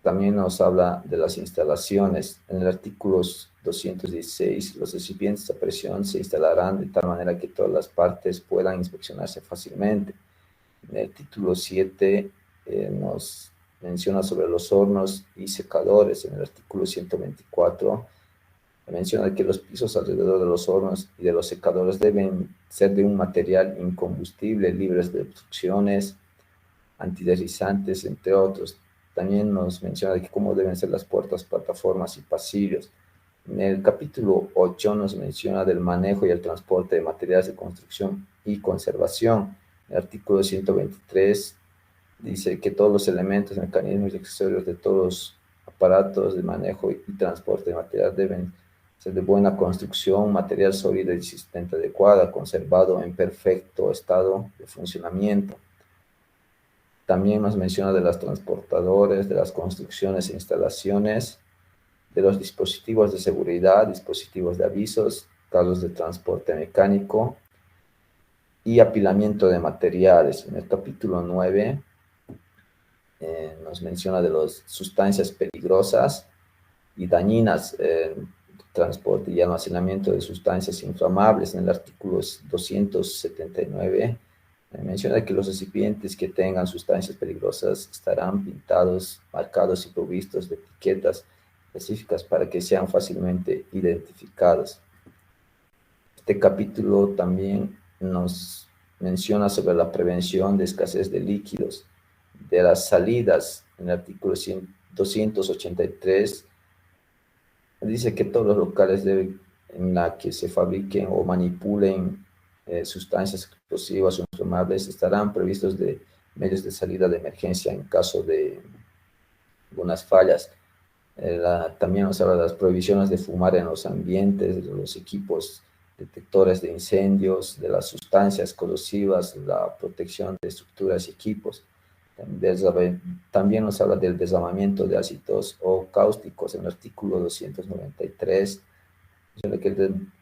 También nos habla de las instalaciones. En el artículo 216, los recipientes de presión se instalarán de tal manera que todas las partes puedan inspeccionarse fácilmente. En el título 7 nos menciona sobre los hornos y secadores. En el artículo 124 menciona que los pisos alrededor de los hornos y de los secadores deben ser de un material incombustible, libres de obstrucciones, antideslizantes, entre otros. También nos menciona de que cómo deben ser las puertas, plataformas y pasillos. En el capítulo 8 nos menciona del manejo y el transporte de materiales de construcción y conservación. El artículo 123 dice que todos los elementos, mecanismos y accesorios de todos los aparatos de manejo y transporte de material deben ser de buena construcción, material sólido y resistente adecuada, conservado en perfecto estado de funcionamiento. También nos menciona de los transportadores, de las construcciones e instalaciones, de los dispositivos de seguridad, dispositivos de avisos, carros de transporte mecánico y apilamiento de materiales. En el capítulo 9 nos menciona de las sustancias peligrosas y dañinas, transporte y almacenamiento de sustancias inflamables. En el artículo 279 menciona que los recipientes que tengan sustancias peligrosas estarán pintados, marcados y provistos de etiquetas específicas para que sean fácilmente identificados. Este capítulo también nos menciona sobre la prevención de escasez de líquidos, de las salidas. En el artículo 283 dice que todos los locales en la que se fabriquen o manipulen sustancias explosivas o inflamables estarán provistos de medios de salida de emergencia en caso de algunas fallas. También nos habla de las prohibiciones de fumar en los ambientes, de los equipos detectores de incendios, de las sustancias corrosivas, la protección de estructuras y equipos. También nos habla del desarmamiento de ácidos o cáusticos en el artículo 293,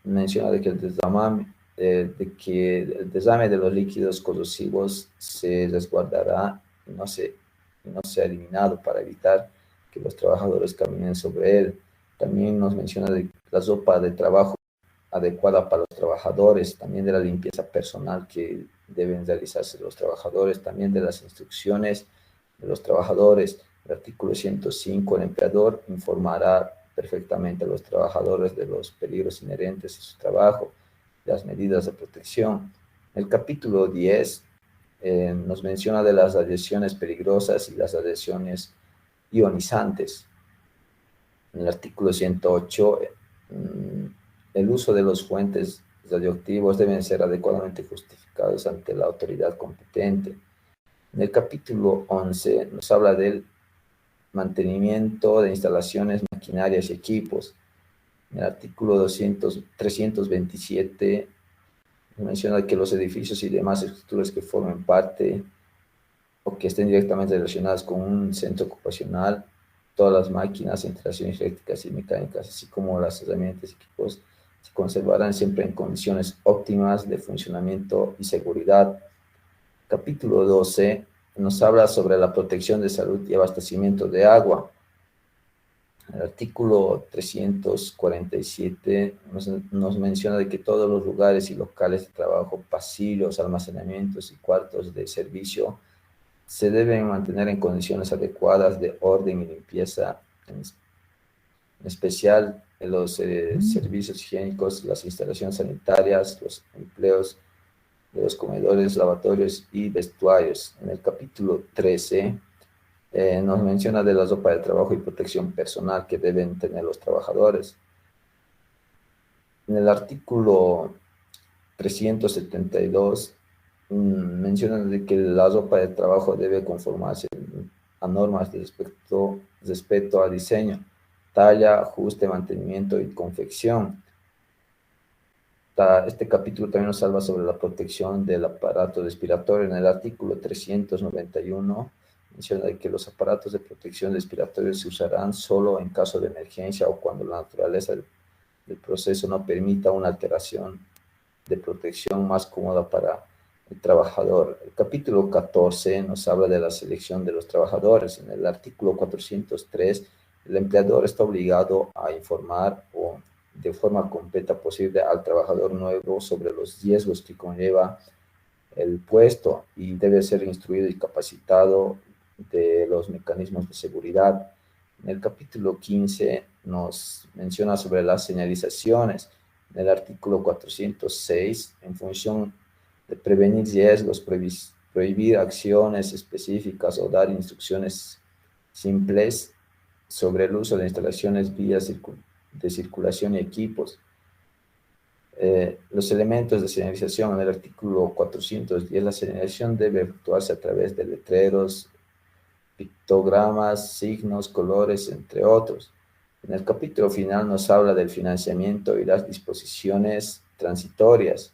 menciona de que el desarme de los líquidos corrosivos se resguardará y no sea eliminado para evitar que los trabajadores caminen sobre él. También nos menciona de la ropa de trabajo adecuada para los trabajadores, también de la limpieza personal que deben realizarse los trabajadores, también de las instrucciones de los trabajadores. El artículo 105, el empleador informará perfectamente a los trabajadores de los peligros inherentes a su trabajo, las medidas de protección. El capítulo 10 nos menciona de las radiaciones peligrosas y las radiaciones ionizantes. En el artículo 108, el uso de los fuentes radioactivos deben ser adecuadamente justificados ante la autoridad competente. En el capítulo 11 nos habla del mantenimiento de instalaciones, maquinarias y equipos. En el artículo 327 menciona que los edificios y demás estructuras que formen parte o que estén directamente relacionadas con un centro ocupacional, todas las máquinas, instalaciones eléctricas y mecánicas, así como las herramientas y equipos, se conservarán siempre en condiciones óptimas de funcionamiento y seguridad. Capítulo 12 nos habla sobre la protección de salud y abastecimiento de agua. El artículo 347 nos menciona de que todos los lugares y locales de trabajo, pasillos, almacenamientos y cuartos de servicio se deben mantener en condiciones adecuadas de orden y limpieza, en especial en los servicios higiénicos, las instalaciones sanitarias, los empleos de los comedores, lavatorios y vestuarios. En el capítulo 13 nos menciona de la ropa de trabajo y protección personal que deben tener los trabajadores. En el artículo 372 menciona de que la ropa de trabajo debe conformarse a normas de respeto a diseño, talla, ajuste, mantenimiento y confección. Este capítulo también nos habla sobre la protección del aparato respiratorio. En el artículo 391 menciona de que los aparatos de protección respiratoria se usarán solo en caso de emergencia o cuando la naturaleza del proceso no permita una alteración de protección más cómoda para el trabajador. El capítulo 14 nos habla de la selección de los trabajadores. En el artículo 403, el empleador está obligado a informar de forma completa posible al trabajador nuevo sobre los riesgos que conlleva el puesto y debe ser instruido y capacitado de los mecanismos de seguridad. En el capítulo 15 nos menciona sobre las señalizaciones. En el artículo 406, en función de prevenir riesgos, prohibir acciones específicas o dar instrucciones simples sobre el uso de instalaciones, vías de circulación y equipos. Los elementos de señalización. En el artículo 410, la señalización debe efectuarse a través de letreros, pictogramas, signos, colores, entre otros. En el capítulo final nos habla del financiamiento y las disposiciones transitorias.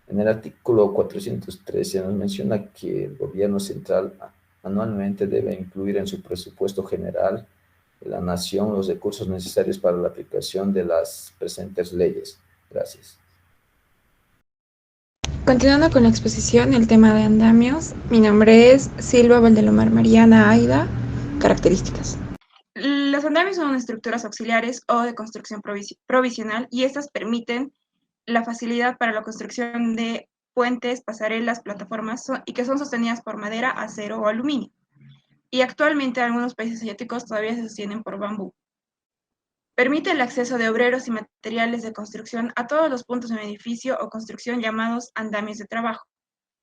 En el artículo 413 nos menciona que el gobierno central anualmente debe incluir en su presupuesto general de la nación los recursos necesarios para la aplicación de las presentes leyes. Gracias. Continuando con la exposición, el tema de andamios, mi nombre es Silva Valdelomar Mariana Aida. Características. Los andamios son estructuras auxiliares o de construcción provisional y estas permiten la facilidad para la construcción de puentes, pasarelas, plataformas y que son sostenidas por madera, acero o aluminio. Y actualmente algunos países asiáticos todavía se sostienen por bambú. Permite el acceso de obreros y materiales de construcción a todos los puntos de un edificio o construcción llamados andamios de trabajo.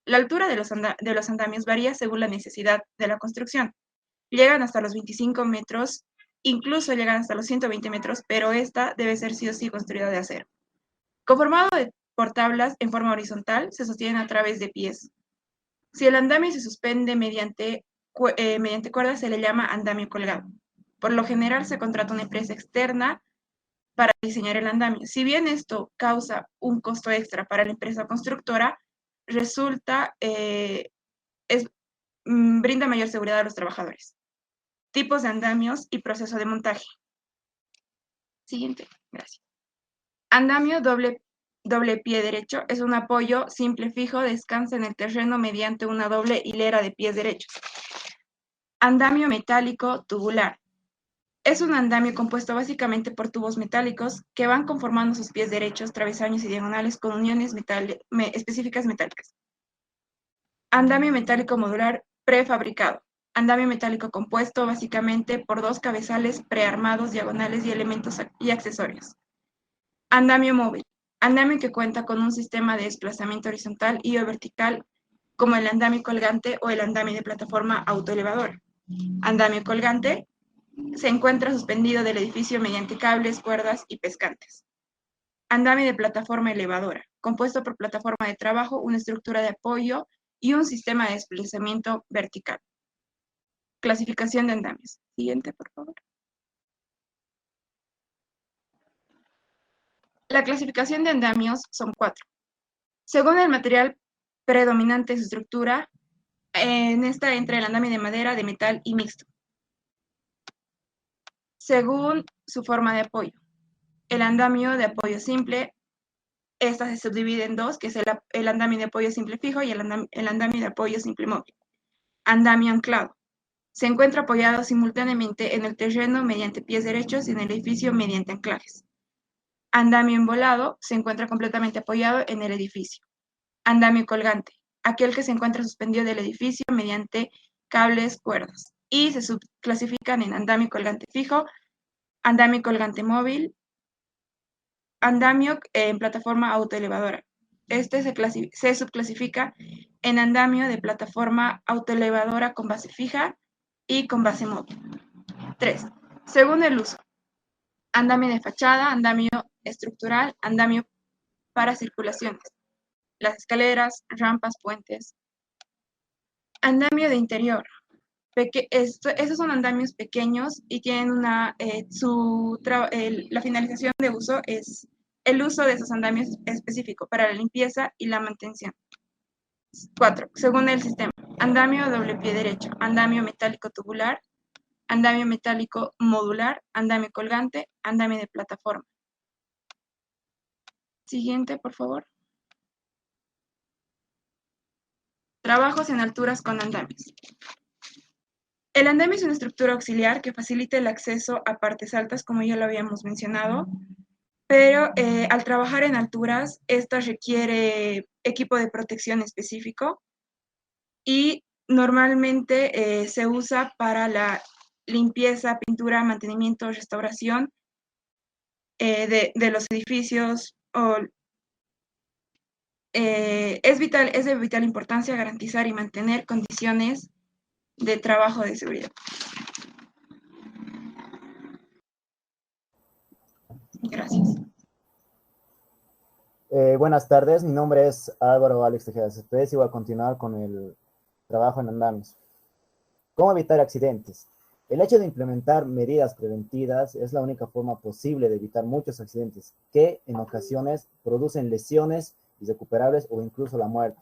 La altura de los andamios varía según la necesidad de la construcción. Llegan hasta los 25 metros, incluso llegan hasta los 120 metros, pero esta debe ser sí o sí construida de acero. Conformado por tablas en forma horizontal, se sostienen a través de pies. Si el andamio se suspende mediante cuerdas, se le llama andamio colgado. Por lo general se contrata una empresa externa para diseñar el andamio. Si bien esto causa un costo extra para la empresa constructora, resulta brinda mayor seguridad a los trabajadores. Tipos de andamios y proceso de montaje. Siguiente, gracias. Andamio doble pie derecho es un apoyo simple fijo, descansa en el terreno mediante una doble hilera de pies derechos. Andamio metálico tubular. Es un andamio compuesto básicamente por tubos metálicos que van conformando sus pies derechos, travesaños y diagonales con uniones específicas metálicas. Andamio metálico modular prefabricado. Andamio metálico compuesto básicamente por dos cabezales prearmados, diagonales y elementos y accesorios. Andamio móvil. Andamio que cuenta con un sistema de desplazamiento horizontal y o vertical, como el andamio colgante o el andamio de plataforma autoelevadora. Andamio colgante se encuentra suspendido del edificio mediante cables, cuerdas y pescantes. Andamio de plataforma elevadora, compuesto por plataforma de trabajo, una estructura de apoyo y un sistema de desplazamiento vertical. Clasificación de andamios. Siguiente, por favor. La clasificación de andamios son 4. Según el material predominante de su estructura, en esta entra el andamio de madera, de metal y mixto. Según su forma de apoyo. El andamio de apoyo simple, esta se subdivide en dos, que es el andamio de apoyo simple fijo y el andamio de apoyo simple móvil. Andamio anclado. Se encuentra apoyado simultáneamente en el terreno mediante pies derechos y en el edificio mediante anclajes. Andamio embolado se encuentra completamente apoyado en el edificio. Andamio colgante, aquel que se encuentra suspendido del edificio mediante cables, cuerdas. Y se subclasifican en andamio colgante fijo, andamio colgante móvil, andamio en plataforma autoelevadora. Este se subclasifica en andamio de plataforma autoelevadora con base fija y con base móvil. 3. Según el uso. Andamio de fachada, andamio estructural, andamio para circulaciones. Las escaleras, rampas, puentes. Andamio de interior. Esos son andamios pequeños y tienen la finalización de uso es el uso de esos andamios específico para la limpieza y la mantención. 4. Según el sistema. Andamio doble pie derecho, andamio metálico tubular, andamio metálico modular, andamio colgante, andamio de plataforma. Siguiente, por favor. Trabajos en alturas con andamios. El andamio es una estructura auxiliar que facilita el acceso a partes altas, como ya lo habíamos mencionado, pero al trabajar en alturas, esta requiere equipo de protección específico y normalmente se usa para la limpieza, pintura, mantenimiento, restauración de los edificios. Es de vital importancia garantizar y mantener condiciones de trabajo de seguridad. Gracias. Buenas tardes, mi nombre es Álvaro Alex Tejeda Céspedes y voy a continuar con el trabajo en andamios. ¿Cómo evitar accidentes? El hecho de implementar medidas preventivas es la única forma posible de evitar muchos accidentes que en ocasiones producen lesiones irrecuperables o incluso la muerte.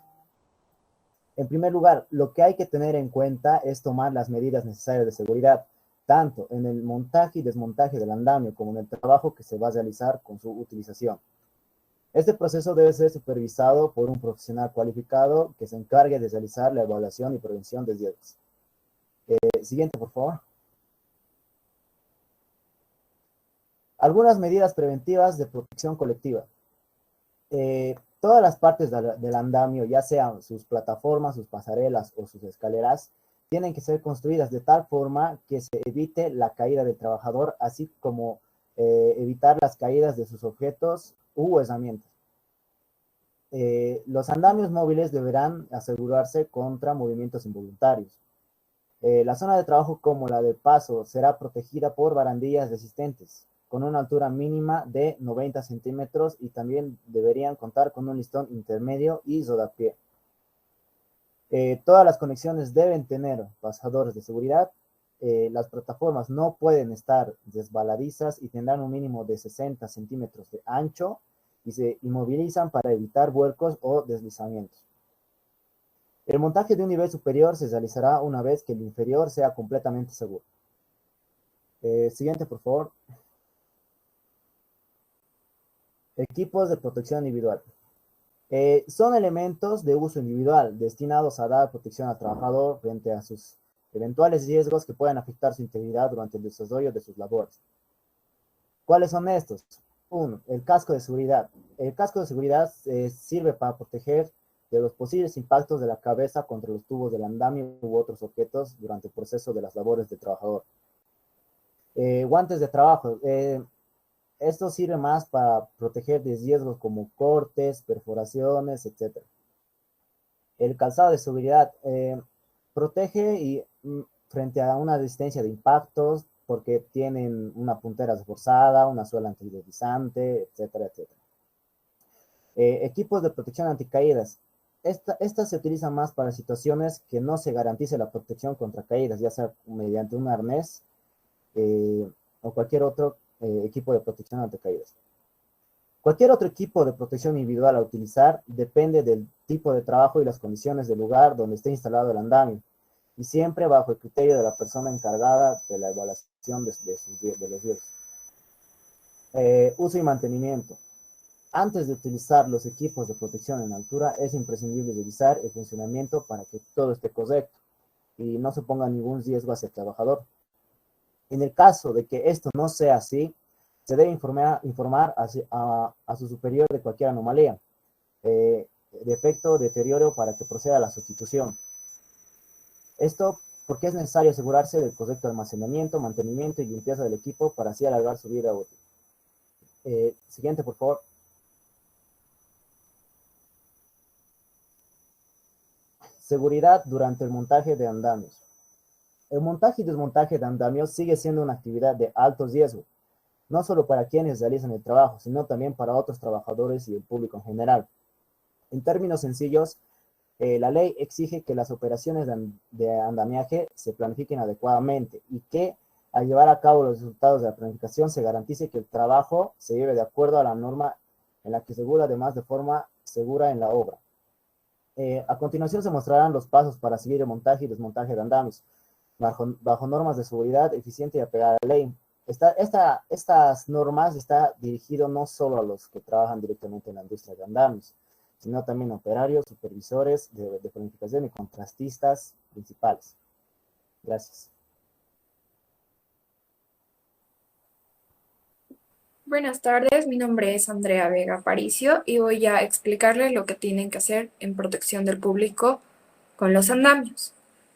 En primer lugar, lo que hay que tener en cuenta es tomar las medidas necesarias de seguridad, tanto en el montaje y desmontaje del andamio como en el trabajo que se va a realizar con su utilización. Este proceso debe ser supervisado por un profesional cualificado que se encargue de realizar la evaluación y prevención de riesgos. Siguiente, por favor. Algunas medidas preventivas de protección colectiva. Todas las partes del andamio, ya sean sus plataformas, sus pasarelas o sus escaleras, tienen que ser construidas de tal forma que se evite la caída del trabajador, así como evitar las caídas de sus objetos u herramientas. Los andamios móviles deberán asegurarse contra movimientos involuntarios. La zona de trabajo como la del paso será protegida por barandillas resistentes con una altura mínima de 90 centímetros y también deberían contar con un listón intermedio y rodapié. Todas las conexiones deben tener pasadores de seguridad. Las plataformas no pueden estar resbaladizas y tendrán un mínimo de 60 centímetros de ancho y se inmovilizan para evitar vuelcos o deslizamientos. El montaje de un nivel superior se realizará una vez que el inferior sea completamente seguro. Siguiente, por favor. Equipos de protección individual. Son elementos de uso individual destinados a dar protección al trabajador frente a sus eventuales riesgos que puedan afectar su integridad durante el desarrollo de sus labores. ¿Cuáles son estos? 1. El casco de seguridad. El casco de seguridad sirve para proteger de los posibles impactos de la cabeza contra los tubos del andamio u otros objetos durante el proceso de las labores del trabajador. Guantes de trabajo. Esto sirve más para proteger de riesgos como cortes, perforaciones, etc. El calzado de seguridad protege frente a una resistencia de impactos porque tienen una puntera reforzada, una suela antideslizante, etcétera, etcétera. Equipos de protección anticaídas. Estas se utilizan más para situaciones que no se garantice la protección contra caídas, ya sea mediante un arnés o cualquier otro equipo de protección ante caídas. Cualquier otro equipo de protección individual a utilizar depende del tipo de trabajo y las condiciones del lugar donde esté instalado el andamio, y siempre bajo el criterio de la persona encargada de la evaluación de los riesgos. Uso y mantenimiento. Antes de utilizar los equipos de protección en altura, es imprescindible revisar el funcionamiento para que todo esté correcto y no se ponga ningún riesgo hacia el trabajador. En el caso de que esto no sea así, se debe informar a su superior de cualquier anomalía, defecto o deterioro para que proceda a la sustitución. Esto porque es necesario asegurarse del correcto almacenamiento, mantenimiento y limpieza del equipo para así alargar su vida útil. Siguiente, por favor. Seguridad durante el montaje de andamios. El montaje y desmontaje de andamios sigue siendo una actividad de alto riesgo, no solo para quienes realizan el trabajo, sino también para otros trabajadores y el público en general. En términos sencillos, la ley exige que las operaciones de andamiaje se planifiquen adecuadamente y que al llevar a cabo los resultados de la planificación se garantice que el trabajo se lleve de acuerdo a la norma en la que se regula además de forma segura en la obra. A continuación se mostrarán los pasos para seguir el montaje y desmontaje de andamios bajo normas de seguridad eficiente y apegada a la ley. Estas normas está dirigido no solo a los que trabajan directamente en la industria de andamios, sino también a operarios, supervisores de planificación y contratistas principales. Gracias. Buenas tardes, mi nombre es Andrea Vega Aparicio y voy a explicarles lo que tienen que hacer en protección del público con los andamios.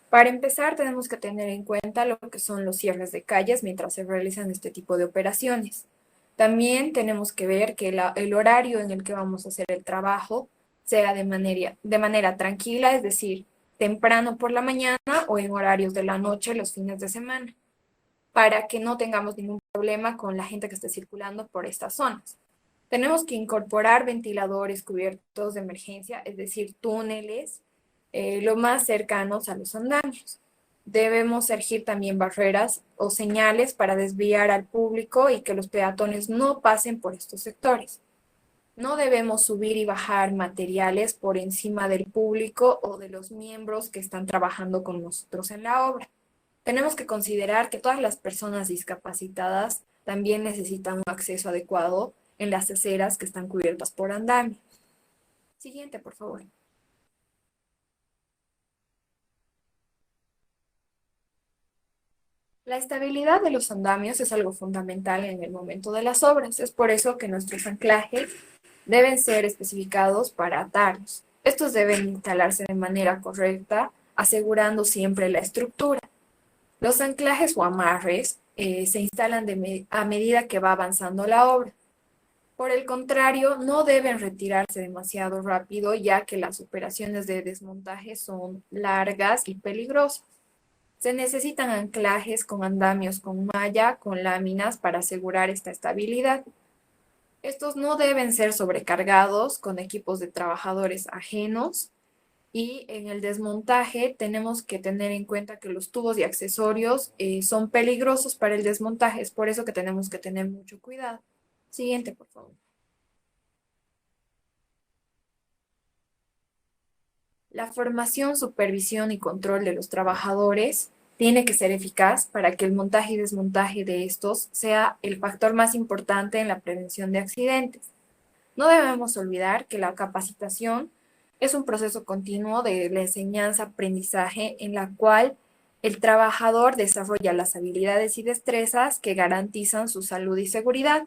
Para empezar, tenemos que tener en cuenta lo que son los cierres de calles mientras se realizan este tipo de operaciones. También tenemos que ver que el horario en el que vamos a hacer el trabajo sea de manera tranquila, es decir, temprano por la mañana o en horarios de la noche los fines de semana, para que no tengamos ningún problema con la gente que esté circulando por estas zonas. Tenemos que incorporar ventiladores cubiertos de emergencia, es decir, túneles, lo más cercanos a los andamios. Debemos erigir también barreras o señales para desviar al público y que los peatones no pasen por estos sectores. No debemos subir y bajar materiales por encima del público o de los miembros que están trabajando con nosotros en la obra. Tenemos que considerar que todas las personas discapacitadas también necesitan un acceso adecuado en las aceras que están cubiertas por andamio. Siguiente, por favor. La estabilidad de los andamios es algo fundamental en el momento de las obras. Es por eso que nuestros anclajes deben ser especificados para atarlos. Estos deben instalarse de manera correcta, asegurando siempre la estructura. Los anclajes o amarres se instalan a medida que va avanzando la obra. Por el contrario, no deben retirarse demasiado rápido, ya que las operaciones de desmontaje son largas y peligrosas. Se necesitan anclajes con andamios con malla, con láminas para asegurar esta estabilidad. Estos no deben ser sobrecargados con equipos de trabajadores ajenos. Y en el desmontaje tenemos que tener en cuenta que los tubos y accesorios son peligrosos para el desmontaje. Es por eso que tenemos que tener mucho cuidado. Siguiente, por favor. La formación, supervisión y control de los trabajadores tiene que ser eficaz para que el montaje y desmontaje de estos sea el factor más importante en la prevención de accidentes. No debemos olvidar que la capacitación es un proceso continuo de la enseñanza-aprendizaje en la cual el trabajador desarrolla las habilidades y destrezas que garantizan su salud y seguridad.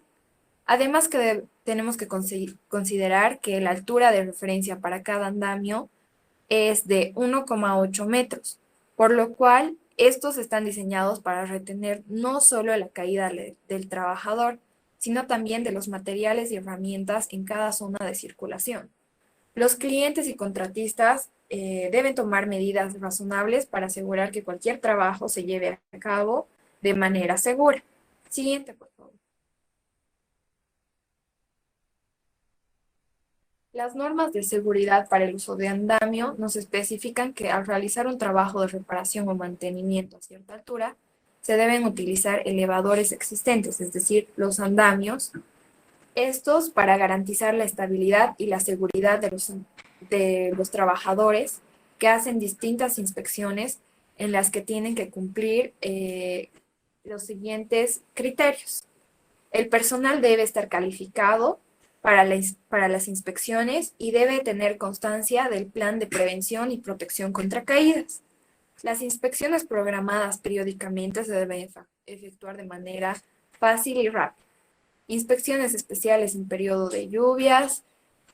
Además que tenemos que considerar que la altura de referencia para cada andamio es de 1,8 metros, por lo cual estos están diseñados para retener no solo la caída del trabajador, sino también de los materiales y herramientas en cada zona de circulación. Los clientes y contratistas deben tomar medidas razonables para asegurar que cualquier trabajo se lleve a cabo de manera segura. Siguiente, por favor. Las normas de seguridad para el uso de andamio nos especifican que al realizar un trabajo de reparación o mantenimiento a cierta altura, se deben utilizar elevadores existentes, es decir, los andamios, estos para garantizar la estabilidad y la seguridad de los trabajadores que hacen distintas inspecciones en las que tienen que cumplir los siguientes criterios. El personal debe estar calificado para las inspecciones y debe tener constancia del plan de prevención y protección contra caídas. Las inspecciones programadas periódicamente se deben efectuar de manera fácil y rápida. Inspecciones especiales en periodo de lluvias,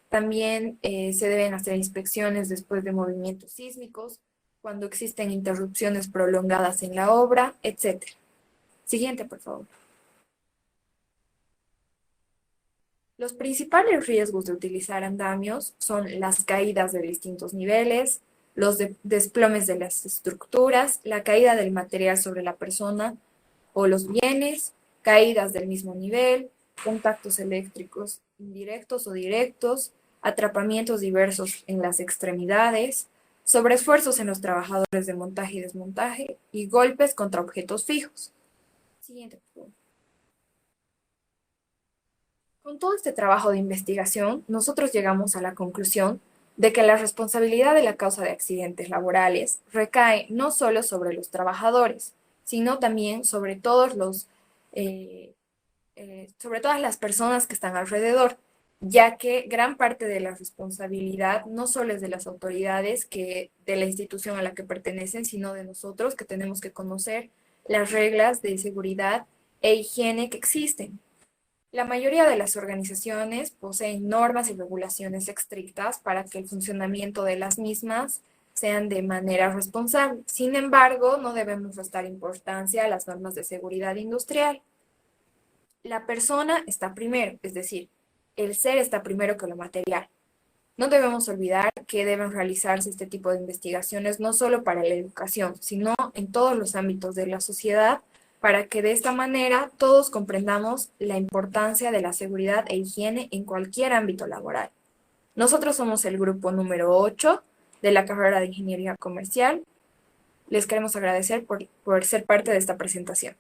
también se deben hacer inspecciones después de movimientos sísmicos, cuando existen interrupciones prolongadas en la obra, etc. Siguiente, por favor. Los principales riesgos de utilizar andamios son las caídas de distintos niveles, los desplomes de las estructuras, la caída del material sobre la persona o los bienes, caídas del mismo nivel, contactos eléctricos indirectos o directos, atrapamientos diversos en las extremidades, sobreesfuerzos en los trabajadores de montaje y desmontaje y golpes contra objetos fijos. Siguiente, por favor. Con todo este trabajo de investigación, nosotros llegamos a la conclusión de que la responsabilidad de la causa de accidentes laborales recae no solo sobre los trabajadores, sino también sobre todas las personas que están alrededor, ya que gran parte de la responsabilidad no solo es de las autoridades de la institución a la que pertenecen, sino de nosotros que tenemos que conocer las reglas de seguridad e higiene que existen. La mayoría de las organizaciones poseen normas y regulaciones estrictas para que el funcionamiento de las mismas sean de manera responsable. Sin embargo, no debemos restar importancia a las normas de seguridad industrial. La persona está primero, es decir, el ser está primero que lo material. No debemos olvidar que deben realizarse este tipo de investigaciones no solo para la educación, sino en todos los ámbitos de la sociedad, para que de esta manera todos comprendamos la importancia de la seguridad e higiene en cualquier ámbito laboral. Nosotros somos el grupo número 8 de la carrera de Ingeniería Comercial. Les queremos agradecer por ser parte de esta presentación.